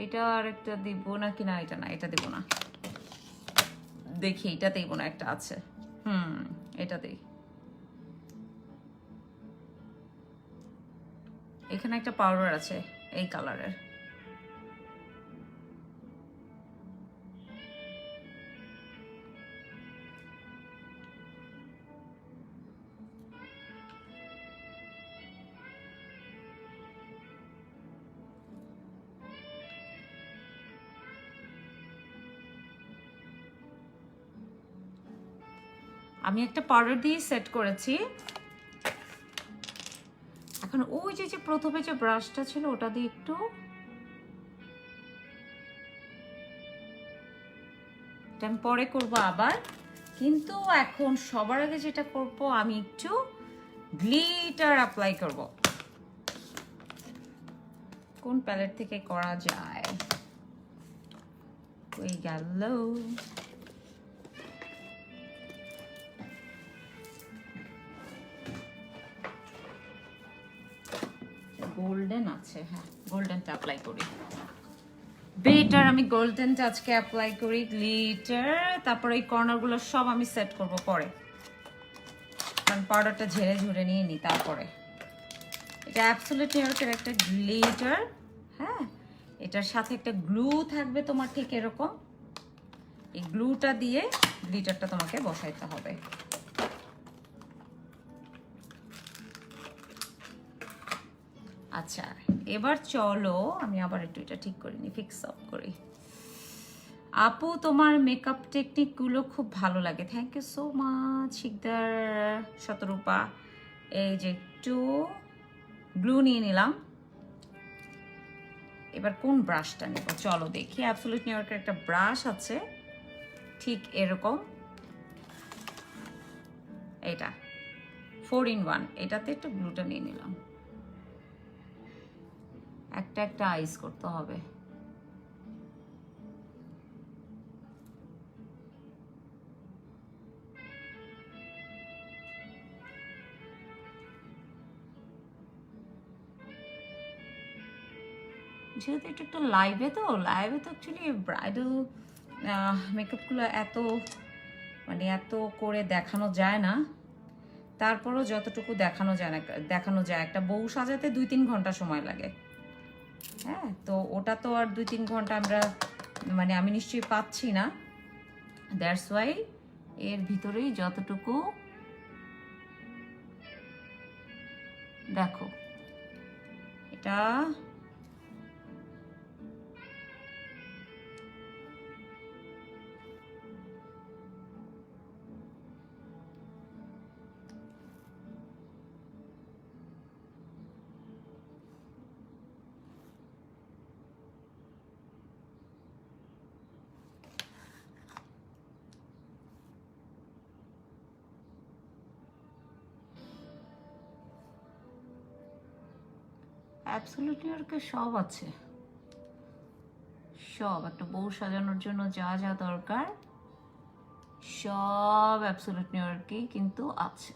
[SPEAKER 1] এটা আর একটা দিব নাকি? না, এটা না, এটা দিব না, দেখি এটা দেব না, একটা আছে, এটা দেই। এখানে একটা পাউডার আছে এই কালারের, আমি একটা পাউডার দিয়ে সেট করেছি। এখন ওই যে প্রথমে যে ব্রাশটা ছিল ওটা দিয়ে একটু আমি পরে করব আবার, কিন্তু এখন সবার আগে যেটা করব আমি একটু গ্লিটার অ্যাপ্লাই করব। কোন প্যালেট থেকে করা যায়? ওই গেল। গোল্ডেন আছে, হ্যাঁ গোল্ডেনটা অ্যাপ্লাই করি। বেটার আমি গোল্ডেনটা আজকে অ্যাপ্লাই করি, গ্লিটার। তারপর এই কর্নারগুলো সব আমি সেট করব পরে, কারণ পাউডারটা ঝেড়ে ঝুড়ে নিয়ে নিই তারপরে। এটা অ্যাবসোলিউট নিউ ইয়র্কের একটা গ্লিটার, হ্যাঁ এটার সাথে একটা গ্লু থাকবে তোমার, ঠিক এরকম। এই গ্লুটা দিয়ে গ্লিটারটা তোমাকে বসাইতে হবে। আচ্ছা এবার চলো আমি আবার একটু এটা ঠিক করে নিই, ফিক্স আপ করি। আপু তোমার মেকআপ টেকনিকগুলো খুব ভালো লাগে, thank you so much Sikdar Shatarupa. এই যে একটু গ্লু নিয়ে নিলাম। এবার কোন ব্রাশটা নেব চলো দেখি। অ্যাবসোলিউট নিউ ইয়র্কের একটা ব্রাশ আছে ঠিক এরকম, এটা 4-in-1, এটাতে একটু গ্লুটা নিয়ে নিলাম। একটা একটা আইস করতে হবে। যেহেতু এটা একটা লাইভে তো অ্যাকচুয়ালি ব্রাইডাল মেকআপগুলো এত মানে এত করে দেখানো যায় না, তারপরও যতটুকু দেখানো যায় একটা বউ সাজাতে 2-3 ঘন্টা সময় লাগে। হ্যাঁ তো ওটা তো আর 2-3 ঘন্টা আমরা মানে আমি নিশ্চয়ই পাচ্ছি না, দ্যাটস ওয়াই এর ভিতরেই যতটুকু দেখো এটা অ্যাবসোলিউট নিউ ইয়র্কে সব আছে, সব একটা বউ সাজানোর জন্য যা যা দরকার সব অ্যাবসোলিউট নিউ ইয়র্কেই কিন্তু আছে।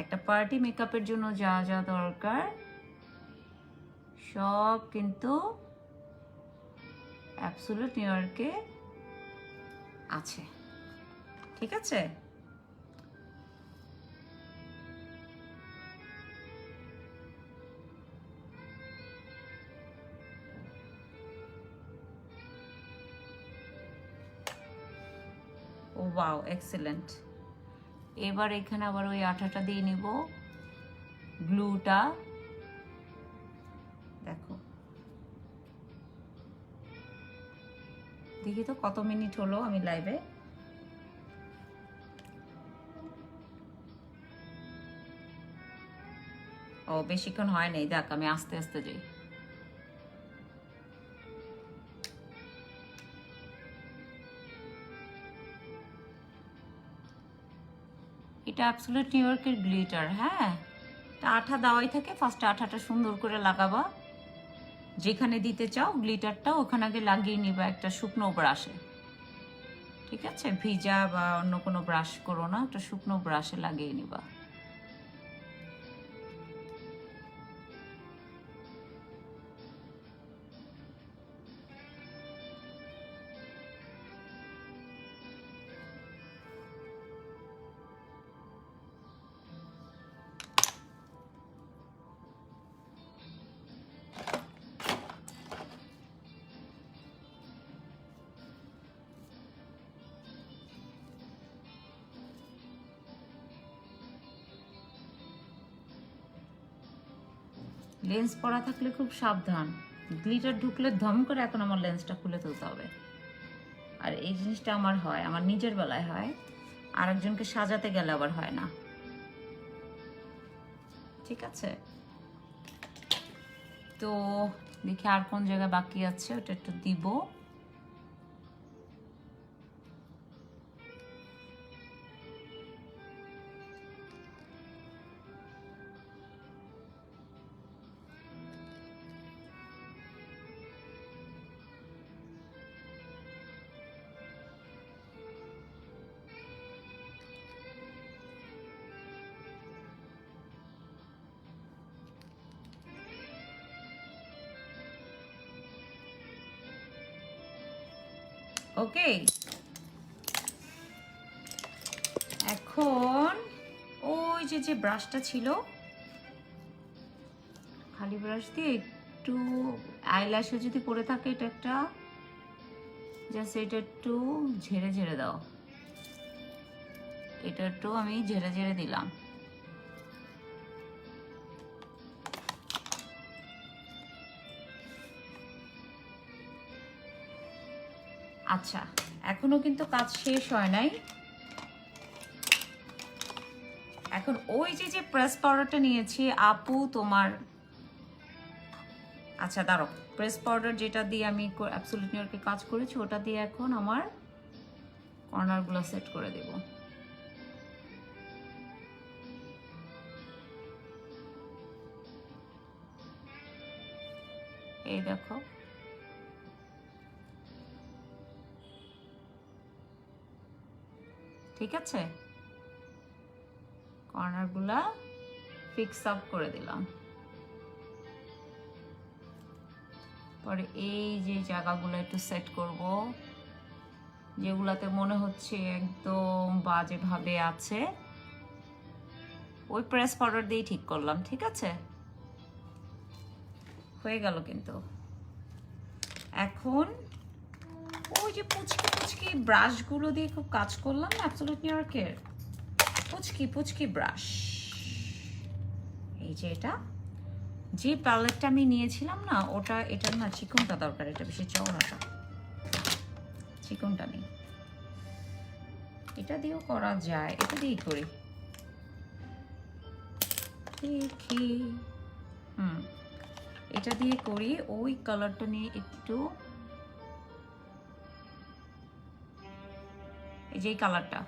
[SPEAKER 1] একটা পার্টি মেকআপের জন্য যা যা দরকার সব কিন্তু অ্যাবসোলিউট নিউ ইয়র্কে আছে, ঠিক আছে। ও ওয়াও এক্সেলেন্ট। এবার এখানে আবার ওই আঠাটা দিয়ে নিব, গ্লুটা দেখো। দেখি তো কত মিনিট হলো আমি লাইভে। ও বেশিক্ষণ হয় নাই, দেখ আমি আস্তে আস্তে যাই। এটা অ্যাবসোলিউট নিউ ইয়র্কের গ্লিটার, হ্যাঁ এটা আঠা দেওয়াই থাকে। ফার্স্টে আঠাটা সুন্দর করে লাগাবা, যেখানে দিতে চাও গ্লিটারটা ওখানে আগে লাগিয়ে নিবা একটা শুকনো ব্রাশে, ঠিক আছে। ভিজা বা অন্য কোনো ব্রাশ করো না, একটা শুকনো ব্রাশে লাগিয়ে নিবা। লেন্স পরা থাকলে খুব সাবধান, গ্লিটার ঢুকলে ধম করে এখন আমার লেন্সটা খুলে তুলতে হবে। আর এই জিনিসটা আমার হয়, আমার নিজের বেলায় হয়, আর একজনকে সাজাতে গেলে আবার হয় না। ঠিক আছে? তো দেখি আর কোন জায়গায় বাকি আছে, ওটা একটু দিব। ওকে, এখন ওই যে ব্রাশটা ছিল, খালি ব্রাশ দিয়ে একটু আইল্যাশে যদি পড়ে থাকে, এটা একটা জাস্ট এটা একটু ঝেড়ে ঝেড়ে দাও। এটা একটু আমি ঝেড়ে ঝেড়ে দিলাম। আচ্ছা, এখনো কিন্তু কাজ শেষ হয় নাই। এখন ওই যে প্রেস পাউডারটা নিয়েছি আপু তোমার, আচ্ছা দাঁড়াও, প্রেস পাউডার যেটা দিয়ে আমি অ্যাবসলিউট নিউ ইয়র্কে কাজ করেছি, ওটা দিয়ে এখন আমার কর্নারগুলো সেট করে দেব। এই দেখো, ঠিক আছে, কর্নারগুলা ফিক্স আপ করে দিলাম। পরে এই যে জায়গাগুলো একটু সেট করব, যেগুলাতে মনে হচ্ছে একদম বাজেভাবে আছে, ওই প্রেস পাউডার দিয়েই ঠিক করলাম। ঠিক আছে, হয়ে গেল। কিন্তু এখন ওই যে পুচকি পুচকি ব্রাশগুলো দিয়ে খুব কাজ করলাম না, অ্যাবসলিউট নিউ ইয়র্কের পুচকি পুচকি ব্রাশ। এই যে এটা, যে প্যালেটটা আমি নিয়েছিলাম না, ওটা, এটার না চিকনটা দরকার, এটা বেশি চওড়াটা, চিকনটা নেই। এটা দিয়েও করা যায়, এটা দিয়েই করি দেখি। এটা দিয়ে করি। ওই কালারটা নিয়ে একটু, এই যে কালারটা,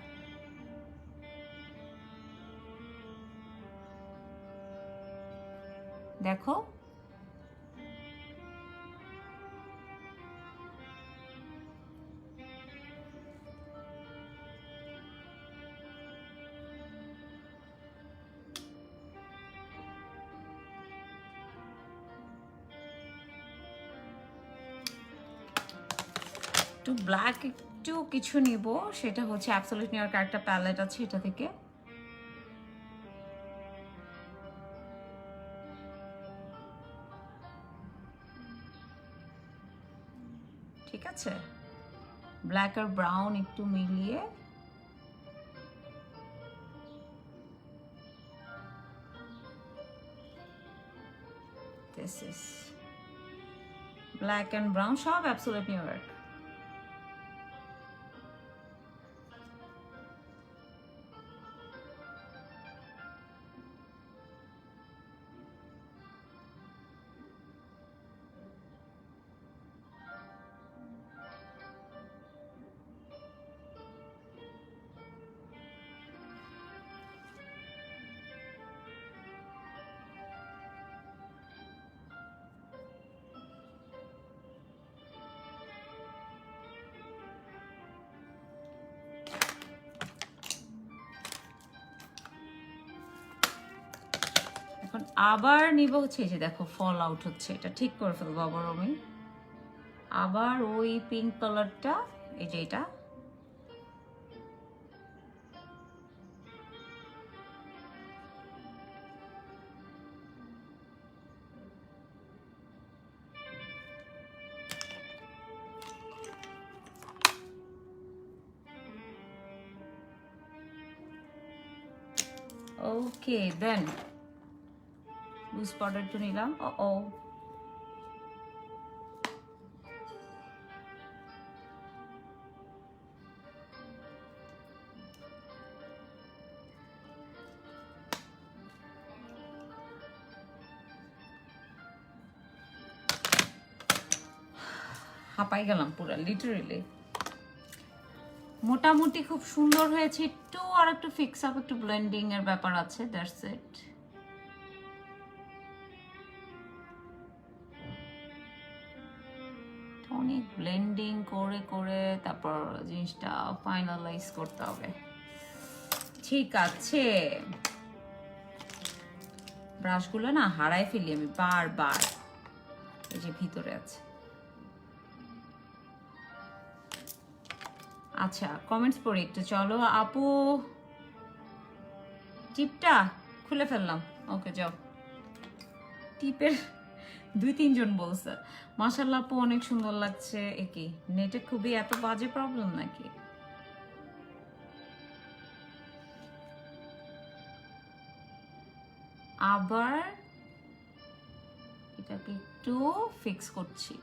[SPEAKER 1] দেখো একটু ব্ল্যাক একটু কিছু নিব, সেটা হচ্ছে অ্যাবসলিউট নিউ ইয়র্কের একটা প্যালেট আছে, এটা থেকে। ঠিক আছে, ব্ল্যাক আর ব্রাউন একটু মিলিয়ে this is black and brown, সব অ্যাবসলিউট নিউ ইয়র্ক। এখন আবার নিব হচ্ছে, এই যে দেখো ফল আউট হচ্ছে, এটা ঠিক করে ফেলবো আবার আমি। আবার ওই পিঙ্ক কালারটা, এই যে এটা, ওকে দেন লুজ পাউডারটা নিলাম। ও হাঁপাই গেলাম পুরো লিটারেলি। মোটামুটি খুব সুন্দর হয়েছে, একটু আর একটু ফিক্স আপ, একটু ব্লেন্ডিং এর ব্যাপার আছে, দ্যাটস ইট। অনেক ব্লেন্ডিং করে করে তারপর জিনিসটা ফাইনালাইজ করতে হবে। ঠিক আছে, ব্রাশগুলো না হারাই ফেলি আমি বারবার, এই যে ভিতরে আছে। আচ্ছা কমেন্টস পড়ি একটু, চলো আপু। টিপটা খুলে ফেললাম, ওকে যাও। টিপের 2-3 জন বলছে মাশাআল্লাহ আপু অনেক সুন্দর লাগছে। একি নেটে খুবই এত বাজে প্রবলেম নাকি? আবার এটাকে একটু ফিক্স করছি।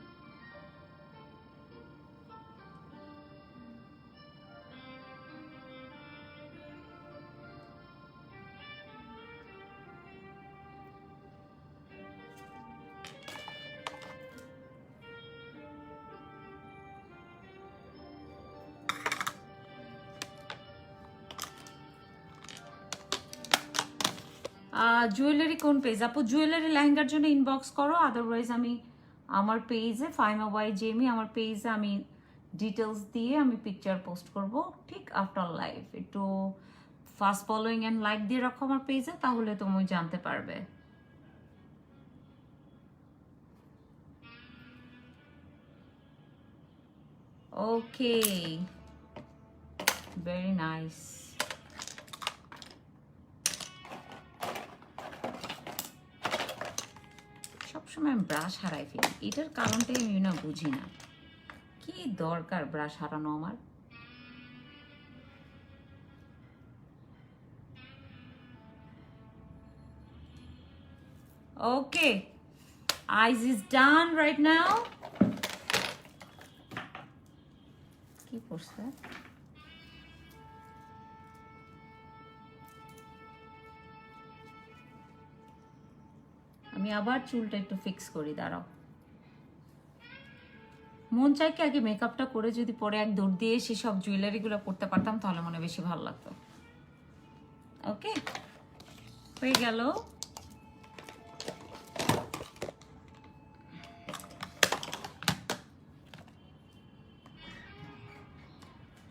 [SPEAKER 1] জুয়েলারি কোন পেজ আপু? জুয়েলারি লেহেঙ্গার জন্য ইনবক্স করো, আদারওয়াইজ আমি আমার পেজে ফাইমা ওয়াই জেমি, আমার পেজে আমি ডিটেলস দিয়ে আমি পিকচার পোস্ট করব ঠিক আফটার লাইভ। একটু ফাস্ট ফলোয়িং অ্যান্ড লাইক দিয়ে রাখো আমার পেজে, তাহলে তুমি জানতে পারবে। ওকে, ভেরি নাইস। সবসময় আমি ব্রাশ হারাই ফেলি, এটার কারণটাই আমি না বুঝি না, কি দরকার ব্রাশ হারানো আমার। ওকে, eyes is done right now. কি করছে? আমি আবার চুলটা একটু ফিক্স করি, দাঁড়াও। মন চাই কি আগে মেকআপটা করে যদি পরে এক দৌড় দিয়ে সেসব জুয়েলারিগুলো পরতে পারতাম, তাহলে মনে বেশি ভালো লাগতো। ওকে, হয়ে গেল।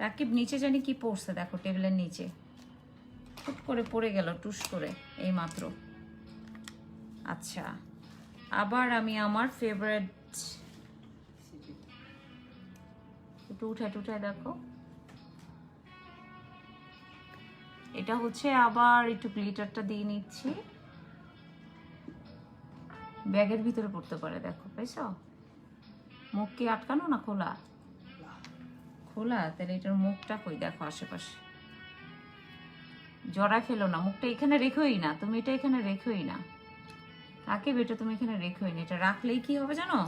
[SPEAKER 1] রাকিব নিচে জানি কি পড়ছে, দেখো টেবিলের নিচে হুট করে পড়ে গেল টুস করে এই মাত্র। আচ্ছা, আবার আমি আমার ফেভারিট, একটু উঠায় টুঠায় দেখো, এটা হচ্ছে আবার একটু গ্লিটারটা দিয়ে নিচ্ছি। ব্যাগের ভিতরে পড়তে পারে, দেখো পাইছো? মুখ কি আটকানো না খোলা? খোলা, তাহলে এটার মুখটা কই দেখো আশেপাশে, জড়ায় ফেলো না, মুখটা এখানে রেখোই না তুমি, এটা এখানে রেখোই না। কাকে বেটা তুমি এখানে রেখোই না, এটা রাখলেই কি হবে জানো,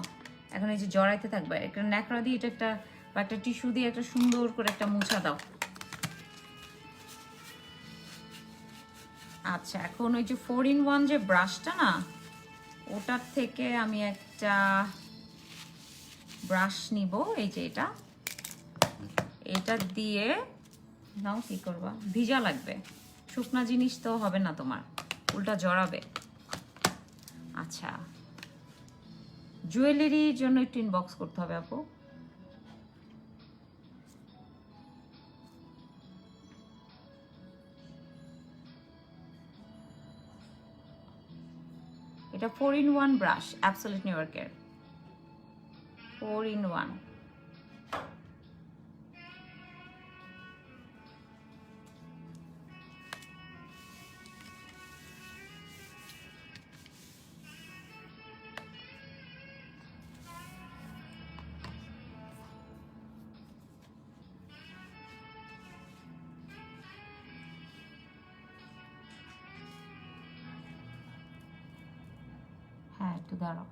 [SPEAKER 1] এখন এই যে জড়াইতে থাকবে, একটা ন্যাকড়া দিয়ে এটা একটা বা একটা টিস্যু দিয়ে একটা সুন্দর করে একটা মুছা দাও। আচ্ছা, এখন ওই যে 4-in-1 যে ব্রাশটা না, ওটার থেকে আমি একটা ব্রাশ নিব, এই যে এটা দিয়ে নাও। কি করবা? ভিজা লাগবে, শুকনা জিনিস তো হবে না তোমার, উল্টা জড়াবে। আচ্ছা, জুয়েলারির জন্য একটু ইনবক্স করতে হবে আপু। এটা 4-in-1 ব্রাশ, অ্যাবসলিউট নিউইয়র্কের 4-in-1। হ্যাঁ, একটু দাঁড়াও।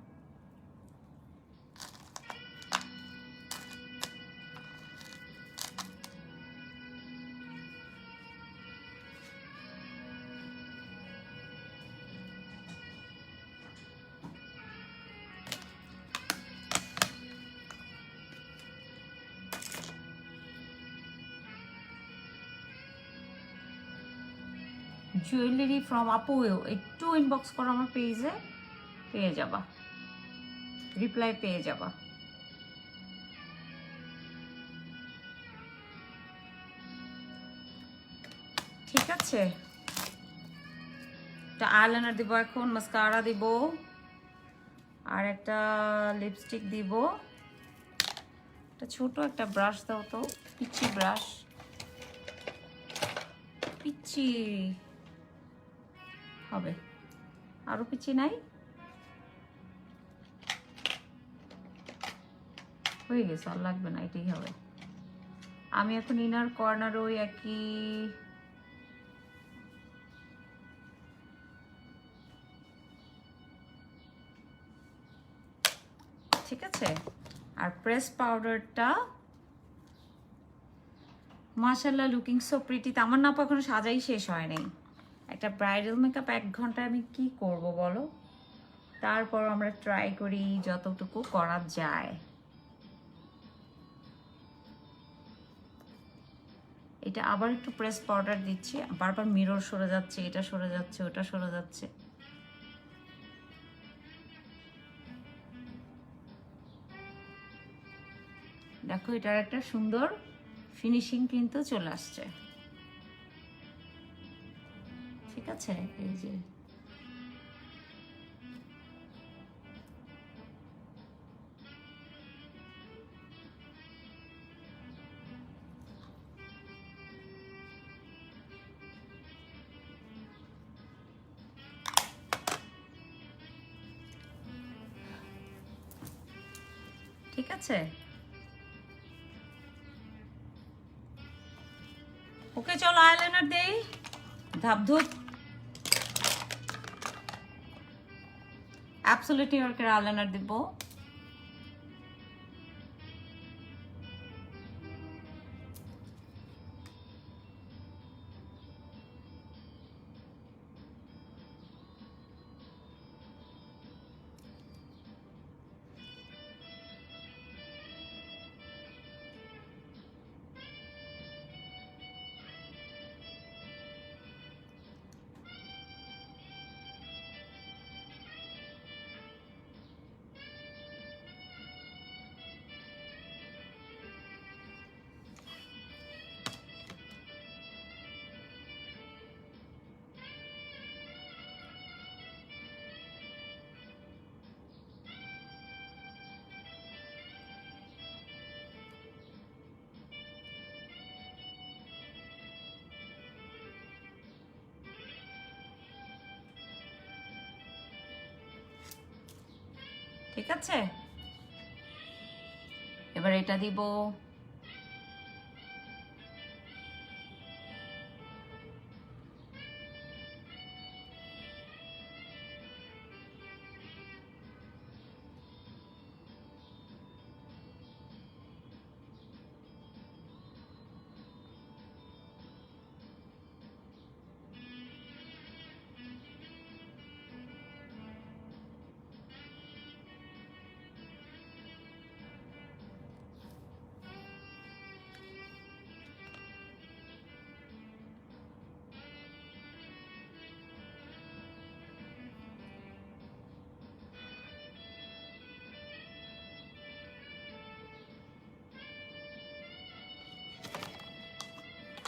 [SPEAKER 1] জুয়েলারি ফ্রম আপু, একটু ইনবক্স করো আমার পেজে, পেয়ে যাবা, রিপ্লাই পেয়ে যাবা। ঠিক আছে, একটা আইলাইনার দিব, এখন মাস্কারা দিব, আর একটা লিপস্টিক দিব। একটা ছোট একটা ব্রাশ দাও তো, পিচ্ছি ব্রাশ, পিচ্ছি হবে, আরো পিচ্ছি নাই, হয়ে গেছে, আর লাগবে না, এটাই হবে। আমি এখন ইনার কর্নার ওই একই ঠিক আছে। আর প্রেস পাউডারটা মাশাআল্লাহ লুকিং সো প্রিটি। আমার না এখনো সাজাই শেষ হয় নাই। একটা ব্রাইডাল মেকআপ 1 ঘন্টায় আমি কি করব বলো? তারপর আমরা ট্রাই করি যতটুকু করা যায়। এটা আবার একটু প্রেস পাউডার দিচ্ছি, বারবার মিরর সরে যাচ্ছে, এটা সরে যাচ্ছে, ওটা সরে যাচ্ছে। দেখো এটার একটা সুন্দর ফিনিশিং কিন্তু চলে আসছে। ঠিক আছে, এই যে ঠিক আছে। ওকে চলো আইলাইনার দেই, ধাপধুপ। অ্যাবসলিউট নিউ ইয়র্কের আইলাইনার দিব। ঠিক আছে, এবার এটা দিব।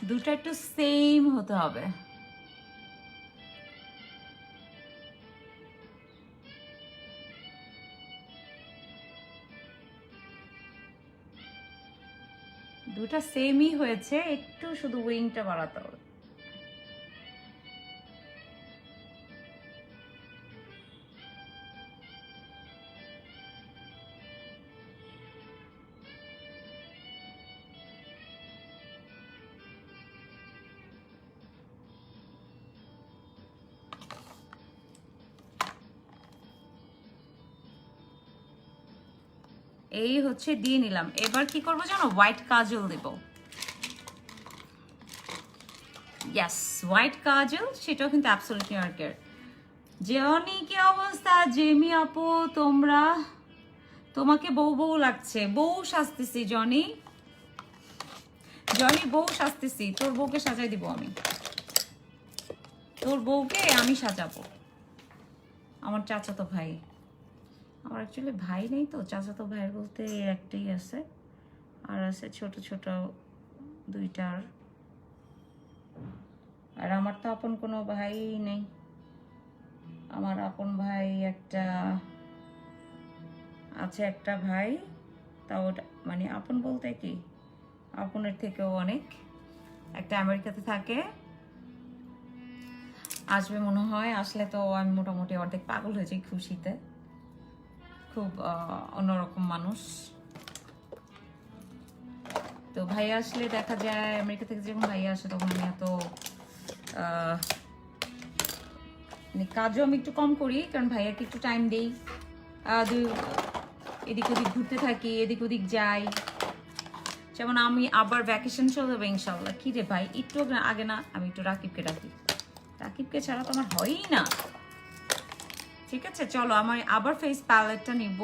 [SPEAKER 1] দুটো একটু সেম হতে হবে। দুটা সেমই হয়েছে, একটু শুধু উইংটা বাড়াতে হবে। এই হচ্ছে দিয়ে নিলাম। এবার কি করবো জানো, হোয়াইট কাজল দেব। ইয়েস, হোয়াইট কাজল, সেটাও কিন্তু অ্যাবসলিউট নিউ ইয়র্কের। জনি কি অবস্থা? জেমি আপু তোমরা, তোমাকে বউ বউ লাগছে। বউ সাজতেছি জনি, জনি বউ সাজতেছি, তোর বউকে সাজাই দিব আমি। তোর বউকে আমি সাজাবো, আমার চাচাতো ভাই। আমার অ্যাকচুয়ালি ভাই নেই তো, চাচাতো ভাইয়ের বলতে একটাই আছে, আর আছে ছোট ছোট দুইটার। আর আমার তো আপন কোনো ভাই নেই। আমার আপন ভাই একটা আছে, একটা ভাই, তাও মানে আপন বলতে কি আপনের থেকেও অনেক। একটা আমেরিকাতে থাকে, আসবে মনে হয়। আসলে তো আমি মোটামুটি অর্ধেক পাগল হয়ে যাই খুশিতে। খুব অন্যরকম মানুষ। তো ভাই আসলে দেখা যায় আমেরিকা থেকে যখন ভাই আসে তখন আমি এত মানে কাজও আমি একটু কম করি, কারণ ভাইয়াকে একটু টাইম দেই। এদিক ওদিক ঘুরতে থাকি, এদিক ওদিক যাই। যেমন আমি আবার ভ্যাকেশন চলে যাবে ইনশাল্লাহ। কি রে ভাই, একটু আগে না আমি একটু রাকিবকে ডাকি, রাকিবকে ছাড়া তো আমার হয়ই না। ঠিক আছে, চলো আমার আবার ফেস প্যালেটটা নিব।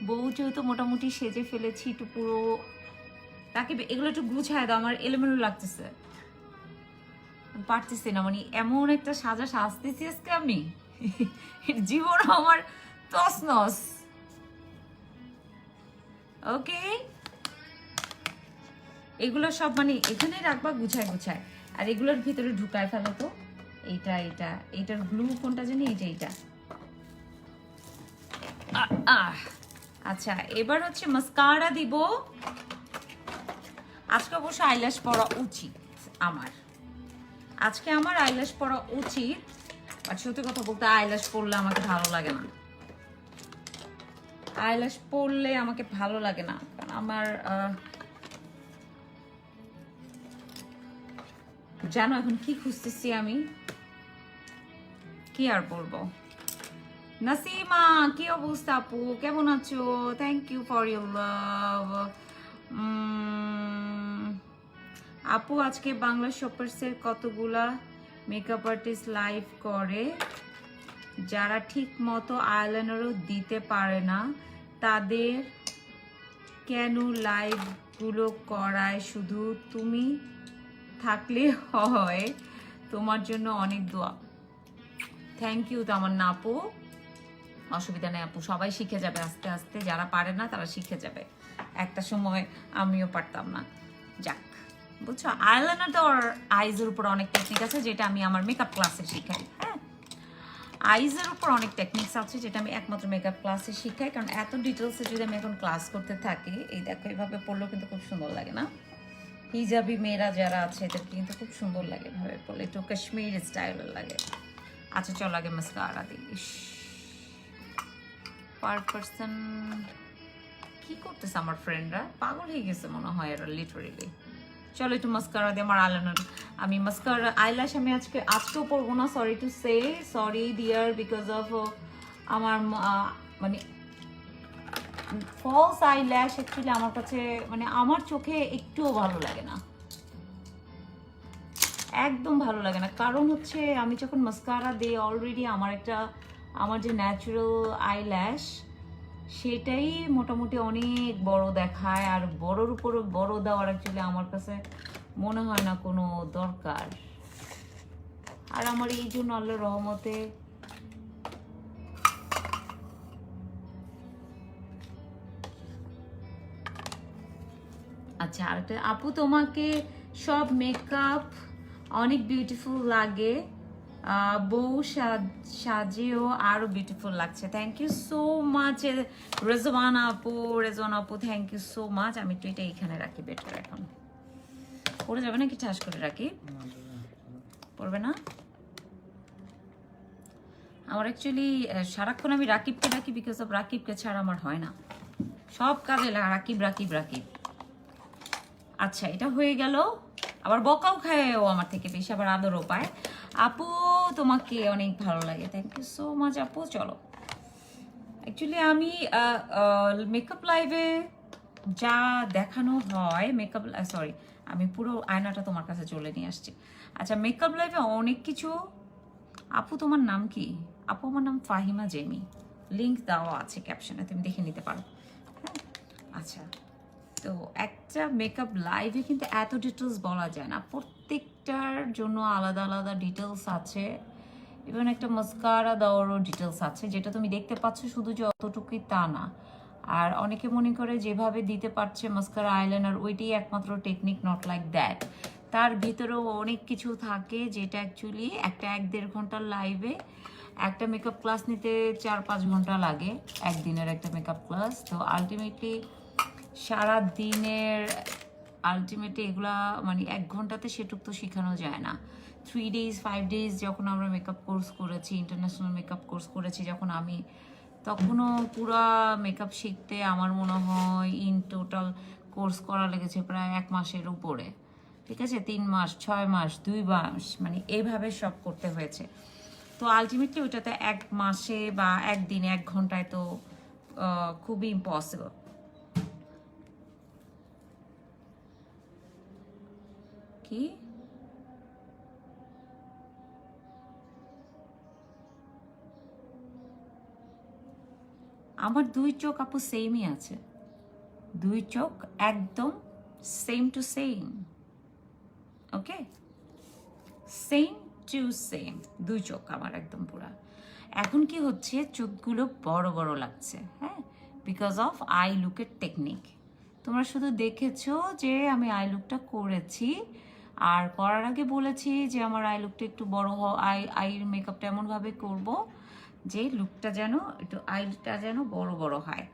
[SPEAKER 1] বউ যেহেতু মোটামুটি সেজে ফেলেছি, একটু পুরো রাকিব এগুলো একটু গুছায় দাও, আমার এলোমেলো লাগতেছে, পারতেছি না। মানে এমন একটা সাজা সাজতেছি আজকে আমি, জীবন আমার তছনছ। ওকে, এগুলো সব মানে এখানে রাখবা গুছায় গুছায়, আর এগুলোর ভিতরে ঢুকায় ফেলো তো। এইটার গ্লু কোনটা জানি, এইটা। আচ্ছা, এবার হচ্ছে মাস্কারা দিব। আজকে অবশ্য আইল্যাশ পরা উচিত আমার, আজকে আমার আইল্যাশ পরা উচিত। আর সত্যি কথা বলতে আইল্যাশ পরলে আমাকে ভালো লাগে না, আইল্যাশ পরলে আমাকে ভালো লাগে না। কারণ আমার জানো এখন কি খুঁজতেছি আমি, কি আর বলবো। নাসিমা, কি অবস্থা আপু, কেমন আছো? Thank you for your love. আপু আজকে বাংলা শপার্সের কতগুলা মেকআপ আর্টিস্ট লাইভ করে, যারা ঠিক মতো আইলাইনারও দিতে পারে না, তাদের কেন লাইভগুলো করায়? শুধু তুমি থাকলে হয়, তোমার জন্য অনেক দোয়া। Thank you. তো আমার না আপু, অসুবিধা নেই আপু, সবাই শিখে যাবে আস্তে আস্তে, যারা পারে না তারা শিখে যাবে। একটা সময় আমিও পারতাম না, যাক বুঝছো। আইলাইনার তো আইজের উপর অনেক টেকনিক আছে, যেটা আমি আমার মেকআপ ক্লাসে শিখাই। হ্যাঁ, আইজের উপর অনেক টেকনিক্স আছে যেটা আমি একমাত্র মেকআপ ক্লাসে শিখাই, কারণ এত ডিটেলসে যদি আমি এখন ক্লাস করতে থাকি, এই দেখো এইভাবে পড়লেও কিন্তু খুব সুন্দর লাগে না? হিজাবি মেয়েরা যারা আছে এদেরকে কিন্তু খুব সুন্দর লাগে এভাবে পড়লে, একটু কাশ্মীর স্টাইলের লাগে। আচ্ছা চলো আগে মাস্কারা দিই। পার পারসন কি করতেছে আমার ফ্রেন্ডরা, পাগল হয়ে গেছে মনে হয় এরা লিটারেলি। চলো একটু মাস্কারা দিয়ে আমার আইলাইনার, আমি মাস্কারা আইল্যাশ আমি আজকেও পরবো না, sorry to say, sorry dear, because of আমার মানে ফলস আইল্যাশ অ্যাকচুয়ালি আমার কাছে মানে আমার চোখে একটুও ভালো লাগে না, একদম ভালো লাগে না। কারণ হচ্ছে আমি যখন মাস্কারা দিই অলরেডি আমার যে ন্যাচারাল আইল্যাশ সেটাই মোটামুটি অনেক বড় দেখায়, আর বড়র উপরে বড় দেওয়ার অ্যাকচুয়ালি আমার কাছে মনে হয় না কোনো দরকার। আর আমার এই জন্য আল্লাহর রহমতে আচ্ছা। আর আপু তোমাকে সব মেকআপ অনেক বিউটিফুল লাগে, বউ সাজেও আরো বিউটিফুল লাগছে। Thank you so much Rezwana আপু, থ্যাংক ইউ সো মাচ। আমি একটু এটা এইখানে রাখি বেটার, এখন পড়ে যাবে নাকি ঠাস করে রাখি? পড়বে না। আমার অ্যাকচুয়ালি সারাক্ষণ আমি রাকিবকে রাখি, বিকজ অফ রাকিবকে ছাড়া আমার হয় না, সব কাজে রাকিব রাকিব রাকিব। আচ্ছা এটা হয়ে গেল, আবার বকাও খায় ও আমার থেকে বেশি, আবার আদরও পায়। আপু তোমাকে অনেক ভালো লাগে, থ্যাংক ইউ সো মাচ আপু। চলো অ্যাকচুয়ালি আমি মেকআপ লাইভে যা দেখানো হয়, মেকআপ সরি আমি পুরো আয়নাটা তোমার কাছে চলে নিয়ে আসছি। আচ্ছা মেকআপ লাইভে অনেক কিছু। আপু তোমার নাম কি? আপু আমার নাম ফাহিমা জেমি, লিংক দেওয়া আছে ক্যাপশনে, তুমি দেখে নিতে পারো। হ্যাঁ আচ্ছা তো একটা মেকআপ লাইভে কিন্তু এত ডিটেলস বলা যায় না, প্রত্যেকটার জন্য আলাদা আলাদা ডিটেলস আছে। ইভেন একটা মাস্কারা দেওয়ারও ডিটেলস আছে, যেটা তুমি দেখতে পাচ্ছ শুধু যে অতটুকুই তা না। আর অনেকে মনে করে যেভাবে দিতে পারছে মাস্কারা আইলাইনার ওইটাই একমাত্র টেকনিক, নট লাইক দ্যাট। তার ভিতরেও অনেক কিছু থাকে যেটা অ্যাকচুয়ালি একটা 1-1.5 ঘন্টার লাইভে একটা মেকআপ ক্লাস নিতে 4-5 ঘন্টা লাগে, একদিনের একটা মেকআপ ক্লাস। তো আলটিমেটলি সারা দিনের এগুলা মানে 1 ঘন্টাতে সেটুক তো শেখানো যায় না। 3 days 5 days যখন আমরা মেকআপ কোর্স করেছি, ইন্টারন্যাশনাল মেকআপ কোর্স করেছি যখন আমি, তখনও পুরা মেকআপ শিখতে আমার মনে হয় ইন টোটাল কোর্স করা লেগেছে প্রায় 1 মাসের উপরে, ঠিক আছে? 3 মাস 6 মাস 2 মাস মানে এইভাবে সব করতে হয়েছে। তো আলটিমেটলি ওইটাতে 1 মাসে বা 1 দিনে 1 ঘন্টায় তো খুবই ইম্পসিবল। কি আমার 2 চোখ আপু সেমই আছে, 2 চোখ একদম same to same, okay? Same to same 2 চোখ আমার একদম পুরা। এখন কি হচ্ছে, চোখগুলো বড় বড় লাগছে, হ্যাঁ, বিকজ অফ আই লুকের টেকনিক। তোমরা শুধু দেখেছো যে আমি আই লুকটা করেছি, আর করার আগে বলেছি যে আমার আই লুকটা একটু বড় আইর মেকআপটা এমনভাবে করব যে লুকটা যেন একটু আইটা যেন বড় বড় হয়,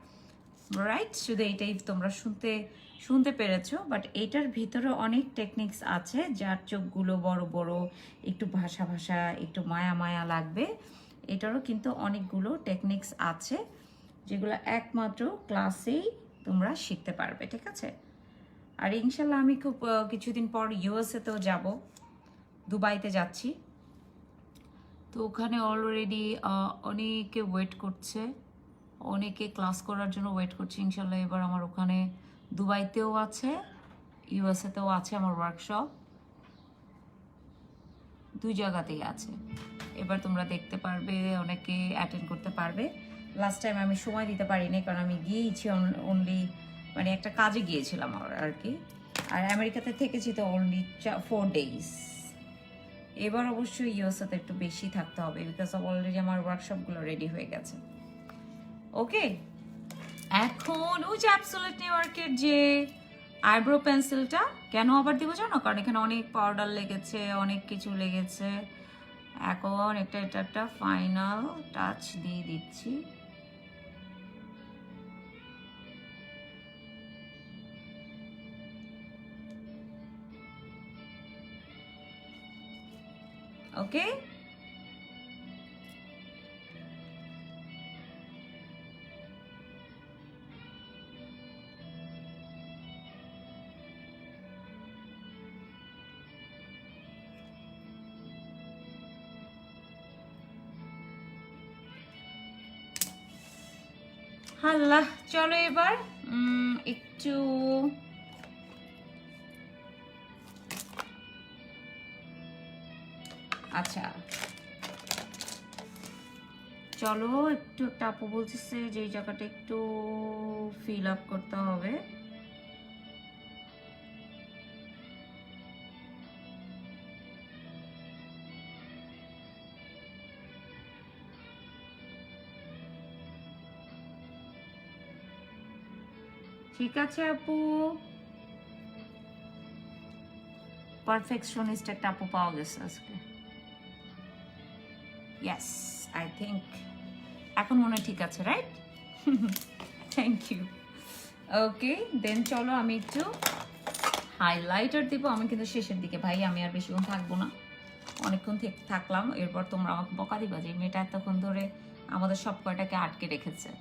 [SPEAKER 1] রাইট? শুধু এইটাই তোমরা শুনতে পেরেছো, বাট এইটার ভিতরে অনেক টেকনিক্স আছে যার চোখগুলো বড় বড়, একটু ভাষা ভাষা, একটু মায়া মায়া লাগবে। এটারও কিন্তু অনেকগুলো টেকনিক্স আছে যেগুলো একমাত্র ক্লাসেই তোমরা শিখতে পারবে, ঠিক আছে? আর ইনশাল্লাহ আমি খুব কিছুদিন পর ইউএসএতেও যাব, দুবাইতে যাচ্ছি। তো ওখানে অলরেডি অনেকে ওয়েট করছে, অনেকে ক্লাস করার জন্য ওয়েট করছে। ইনশাল্লাহ এবার আমার ওখানে দুবাইতেও আছে, ইউএসএতেও আছে আমার ওয়ার্কশপ, 2 জায়গাতেই আছে। এবার তোমরা দেখতে পারবে, অনেকে অ্যাটেন্ড করতে পারবে। লাস্ট টাইম আমি সময় দিতে পারিনি, কারণ আমি গিয়েছি অনলি মানে একটা কাজে গিয়েছিলাম আর কি, আর আমেরিকাতে থেকেছি তো অনলি 4 days। এবার অবশ্যই ইউএসএতে একটু বেশি থাকতে হবে, বিকজ অলরেডি আমার ওয়ার্কশপগুলো রেডি হয়ে গেছে, ওকে? এখন ওই যে অ্যাবসোলিউট নিউইয়র্কের যে আইব্রো পেন্সিলটা কেন আবার দিব জানো? কারণ এখানে অনেক পাউডার লেগেছে, অনেক কিছু লেগেছে। এখন এটা একটা ফাইনাল টাচ দিয়ে দিচ্ছি। ওকে, আল্লাহ, চলো এবার একটু আচ্ছা চলো একটু, একটা আপু বলতেছে যে এই জায়গাটা একটু ফিল আপ করতে হবে। ঠিক আছে আপু, পারফেকশনিস্ট একটা আপু পাওয়া গেছে আজকে। ইয়েস, আই থিঙ্ক এখন মনে হয় ঠিক আছে, right? Thank you. Okay, then চলো আমি একটু হাইলাইটার দিব। আমি কিন্তু শেষের দিকে ভাই, আমি আর বেশিক্ষণ থাকবো না, অনেকক্ষণ থাকলাম। এরপর তোমরা আমাকে বকা দিবা যে মেয়েটা এতক্ষণ ধরে আমাদের সব কয়টাকে আটকে রেখেছে।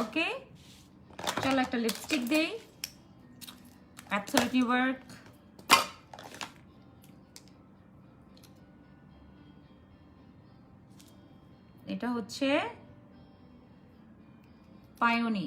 [SPEAKER 1] ওকে, চলো একটা লিপস্টিক দেই, অ্যাবসলিউট নিউইয়র্ক। এটা হচ্ছে পিওনি।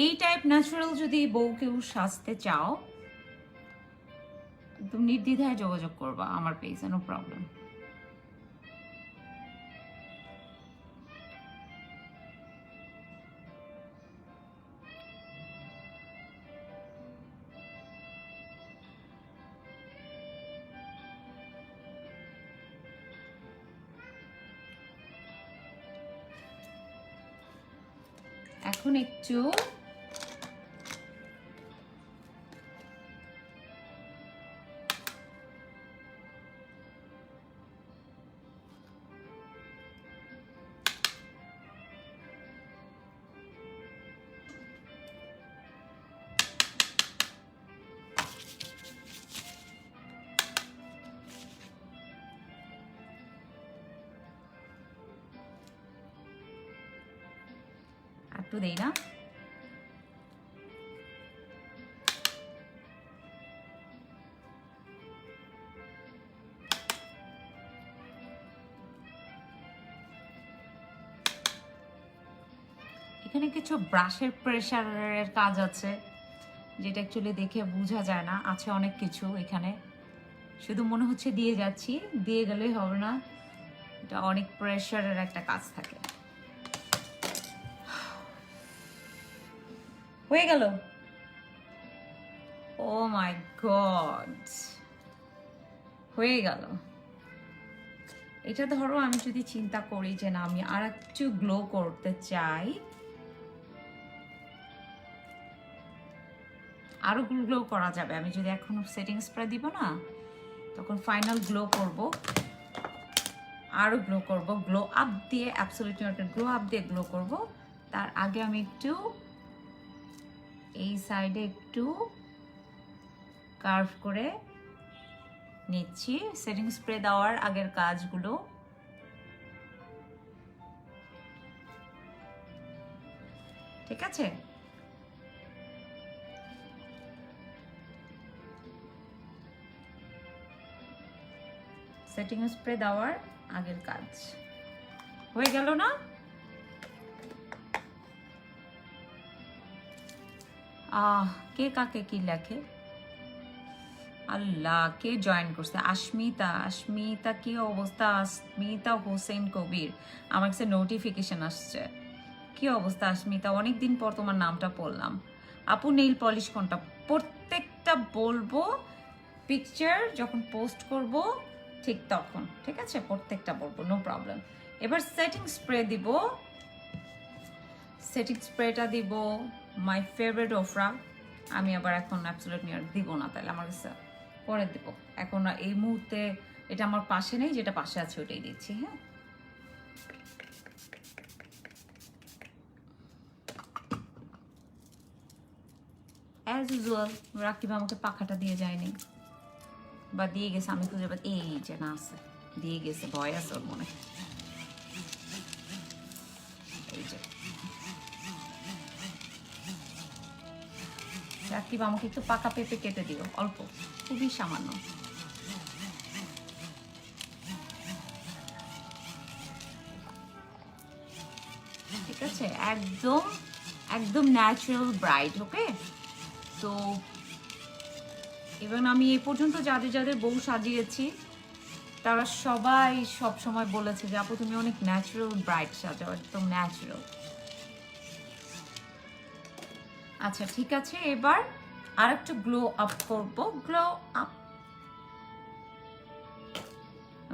[SPEAKER 1] এই টাইপ ন্যাচারাল যদি বউ কেউ সাজতে চাও, একদম নির্দ্বিধায় যোগাযোগ করবা আমার পেজে, নো প্রবলেম। এখন একটু দেই না, এখানে কিছু ব্রাশের প্রেসারের কাজ আছে, যেটা অ্যাকচুয়ালি দেখে বোঝা যায় না, আছে অনেক কিছু এখানে, শুধু মনে হচ্ছে দিয়ে যাচ্ছি, দিয়ে গেলেই হবে না, এটা অনেক প্রেসারের একটা কাজ থাকে। হয়ে গেল। ও মাই গড, হয়ে গেল। এটা ধরো আমি যদি চিন্তা করি যে না আমি আর একটু গ্লো করতে চাই, আরো গ্লো করা যাবে। আমি যদি এখন সেটিং স্প্রে দিব না, তখন ফাইনাল গ্লো করব, আরো গ্লো করব, গ্লো আপ দিয়ে, অ্যাবসলিউটলি গ্লো আপ দিয়ে গ্লো করব। তার আগে আমি একটু এই সাইডে একটু কার্ভ করে নিচ্ছি সেটিং স্প্রে দেওয়ার আগের কাজগুলো। ঠিক আছে, সেটিং স্প্রে দেওয়ার আগের কাজ হয়ে গেল না? কে কাকে কি লেখে? আল্লাহ, কে জয়েন করছে? আশমিতা কি অবস্থা? আশমিতা হোসেন কবির, আমার কাছে নোটিফিকেশন আসছে। কি অবস্থা আশমিতা? অনেকদিন পর তোমার নামটা পড়লাম। আপু নেইল পলিশ কোনটা? প্রত্যেকটা বলবো পিকচার যখন পোস্ট করব ঠিক তখন, ঠিক আছে? প্রত্যেকটা বলবো, নো প্রবলেম। এবার সেটিং স্প্রে দিব, সেটিং স্প্রেটা দিব মাই ফেভারিট ওফরা। আমি আবার এখন অ্যাবসলিউটলি আর দিব না, তাহলে আমার কাছে পরে দেবো। এখন এই মুহূর্তে এটা আমার পাশে নেই, যেটা পাশে আছে ওটাই দিচ্ছি। হ্যাঁ, অ্যাজ ইউজুয়াল রাকিব আমাকে পাখাটা দিয়ে যায়নি, বা দিয়ে গেছে, আমি খুঁজে পাই এই যে না আছে, দিয়ে গেছে, ভয় আছে ওর মনে। এই যে রাকিব আমাকে একটু পাকা পেঁপে কেটে দিও, অল্প, খুবই সামান্য। ঠিক আছে, একদম একদম ন্যাচারাল ব্রাইট। ওকে, তো এবং আমি এ পর্যন্ত যাদের যাদের বউ সাজিয়েছি তারা সবাই সব সময় বলেছে যে আপু তুমি অনেক ন্যাচারাল ব্রাইট সাজাও, একদম ন্যাচারাল। আচ্ছা ঠিক আছে, এবার আর একটু গ্লো আপ করব, গ্লো আপ।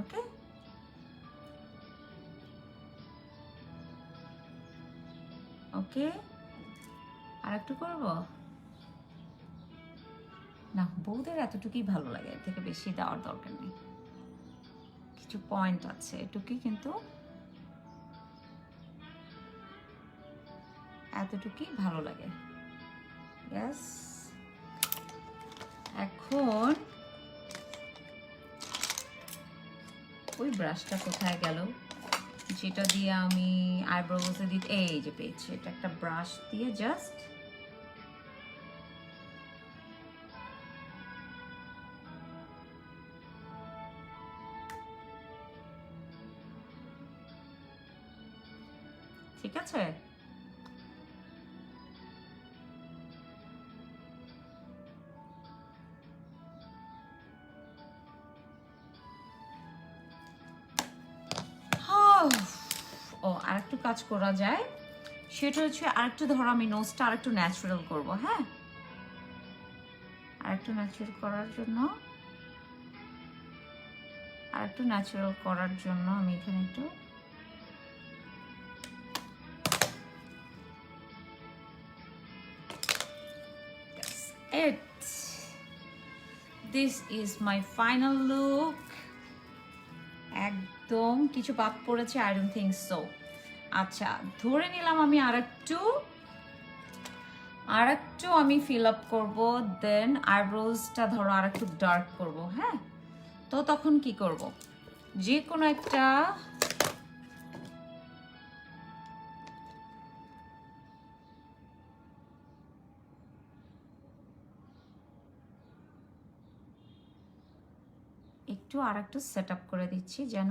[SPEAKER 1] ওকে, ওকে, আর একটু করব না, বউদের এতটুকুই ভালো লাগে, এর থেকে বেশি দেওয়ার দরকার নেই। কিছু পয়েন্ট আছে এটুকুই, কিন্তু এতটুকুই ভালো লাগে। Yes. এখন ওই ব্রাশটা কোথায় গেল যেটা দিয়ে আমি আইব্রোজে দিতে, এই যে পেয়েছি, এটা একটা ব্রাশ দিয়ে জাস্ট ঠিক আছে। ও আরেকটু কাজ করা যায়, সেটা হচ্ছে আরেকটু ধরো আমি নোজটা আরেকটু ন্যাচারাল করবো। হ্যাঁ, আরেকটু ন্যাচারাল করার জন্য আমি এখানে একটু this is my final look. একদম কিছু বাদ পড়েছে, আই ডোন্ট থিংক সো। আচ্ছা, ধরে নিলাম আমি আরেকটু আমি ফিল আপ করবো, দেন আইব্রোজটা ধরো আরেকটু ডার্ক করব। হ্যাঁ, তো তখন কি করব, যে কোনো একটা একটু আরেকটু সেট আপ করে দিচ্ছি, যেন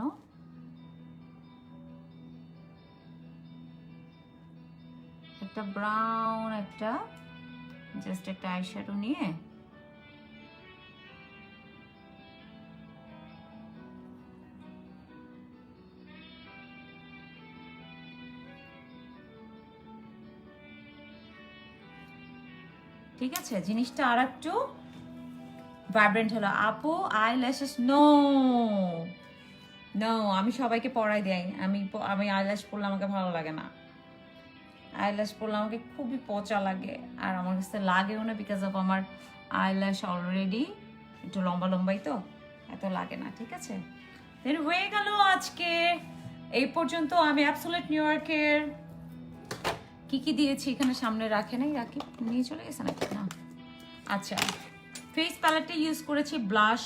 [SPEAKER 1] একটা ব্রাউন একটা জাস্ট একটা আইশ্যাডো নিয়ে ঠিক আছে, জিনিসটা আর একটু ভাইব্রেন্ট হলো। আপু আইল্যাশেস নো নো, আমি সবাইকে পরাই দেই, আমি আইল্যাশ পরলে আমাকে ভালো লাগে না। আইল্যাশ পরলে আমাকে খুবই পচা লাগে, আর আমার কাছে লাগেও না, বিকজ অফ আমার আইল্যাশ অলরেডি একটু লম্বা লম্বাই, তো এত লাগে না। ঠিক আছে, দেন হয়ে গেল আজকে এই পর্যন্ত। আমি অ্যাবসোলিউট নিউ ইয়র্কের কি কি দিয়েছি এখানে সামনে রাখে নাই, রাখি নিয়ে চলে গেছে নাকি না। আচ্ছা, ফেস প্যালেটটা ইউজ করেছি ব্লাশ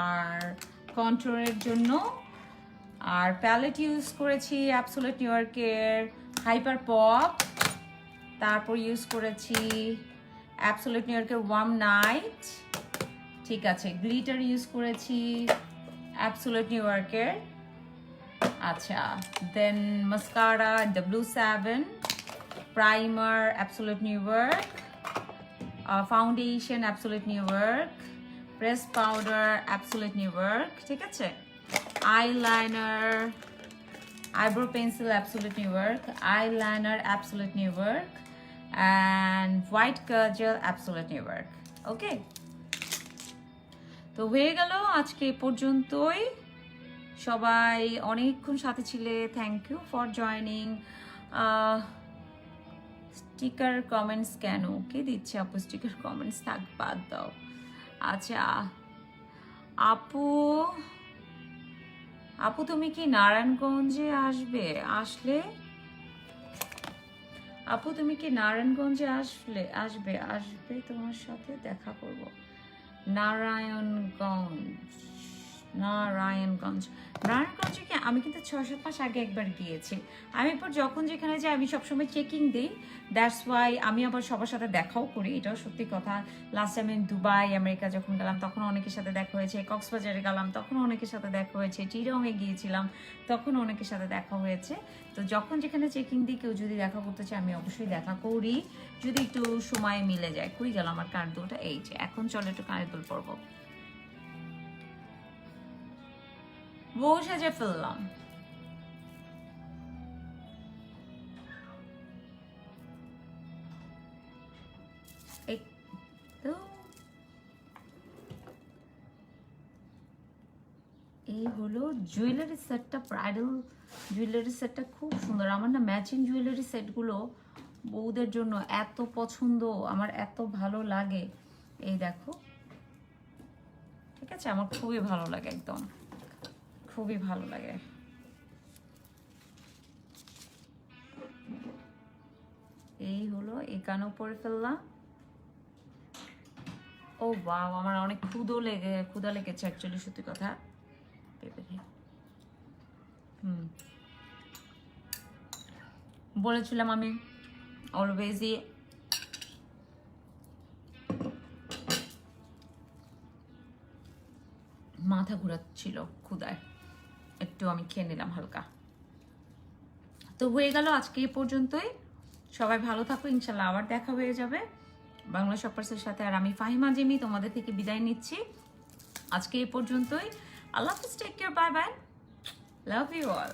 [SPEAKER 1] আর কন্ট্রোলের জন্য, আর প্যালেট ইউজ করেছি অ্যাবসোলিউট নিউ ইয়র্কের হাইপার পপ, তারপর ইউজ করেছি অ্যাবসোলিউট নিউ ইয়র্কের ওয়ার্ম নাইট। ঠিক আছে, গ্লিটার ইউজ করেছি অ্যাবসোলিউট নিউ ইয়র্কের। আচ্ছা, then mascara W7, primer Absolute New York, foundation Absolute New York, press powder Absolute New York. ঠিক আছে, eyeliner, eyebrow pencil Absolute New York, eyeliner Absolute New York, and white kajal absolute New York. Okay, তো হয়ে গেল আজকে এ পর্যন্তই। সবাই অনেকক্ষণ সাথে ছিলে, thank you for joining. Sticker comments কেন, কে দিচ্ছে আপু স্টিকার কমেন্টস? থাক, বাদ দাও। আচ্ছা আপু, তুমি কি নারায়ণগঞ্জে আসবে? আপু তুমি কি নারায়ণগঞ্জে আসবে তোমার সাথে দেখা করব। নারায়ণগঞ্জে কি আমি কিন্তু 6-7 মাস আগে একবার গিয়েছি। আমি পর যখন যেখানে যাই আমি সবসময় চেকিং দিই, দ্যাটস ওয়াই আমি আবার সবার সাথে দেখাও করি, এটাও সত্যি কথা। লাস্ট টাইম আমি দুবাই আমেরিকা যখন গেলাম তখন অনেকের সাথে দেখা হয়েছে, কক্সবাজারে গেলাম তখন অনেকের সাথে দেখা হয়েছে, চিরংয়ে গিয়েছিলাম তখন অনেকের সাথে দেখা হয়েছে। তো যখন যেখানে চেকিং দিই, কেউ যদি দেখা করতে চায় আমি অবশ্যই দেখা করি, যদি একটু সময় মিলে যায়। কই গেল আমার কানের দুলটা? এই যে, এখন চলো একটু কানের দুল পরবো। বউ সাজে ফেললাম। এই তো, এই হলো জুয়েলারি সেটটা, ব্রাইডাল জুয়েলারি সেটটা খুব সুন্দর। আমার না ম্যাচিং জুয়েলারি সেটগুলো বউদের জন্য এত পছন্দ, আমার এত ভালো লাগে। এই দেখো, ঠিক আছে, আমার খুবই ভালো লাগে, একদম খুবই ভালো লাগে। এই হলো, এই কানেও পরে ফেললাম, ও বাও, আমার অনেক ক্ষুধা লেগেছে অ্যাকচুয়ালি, সত্যি কথা। পেঁপে দিয়ে বলেছিলাম আমি অলওয়েজই মাথা ঘুরাচ্ছিল ক্ষুধায়, একটু আমি খেয়ে নিলাম হালকা। তো হয়ে গেল আজকে এই পর্যন্তই। সবাই ভালো থাকো, ইনশাল্লাহ আবার দেখা হয়ে যাবে বাংলা শপার্সের সাথে। আর আমি ফাহিমা জিমি তোমাদের থেকে বিদায় নিচ্ছি আজকে এই পর্যন্তই। আল্লাহ হাফিজ, take care, bye bye, love you all.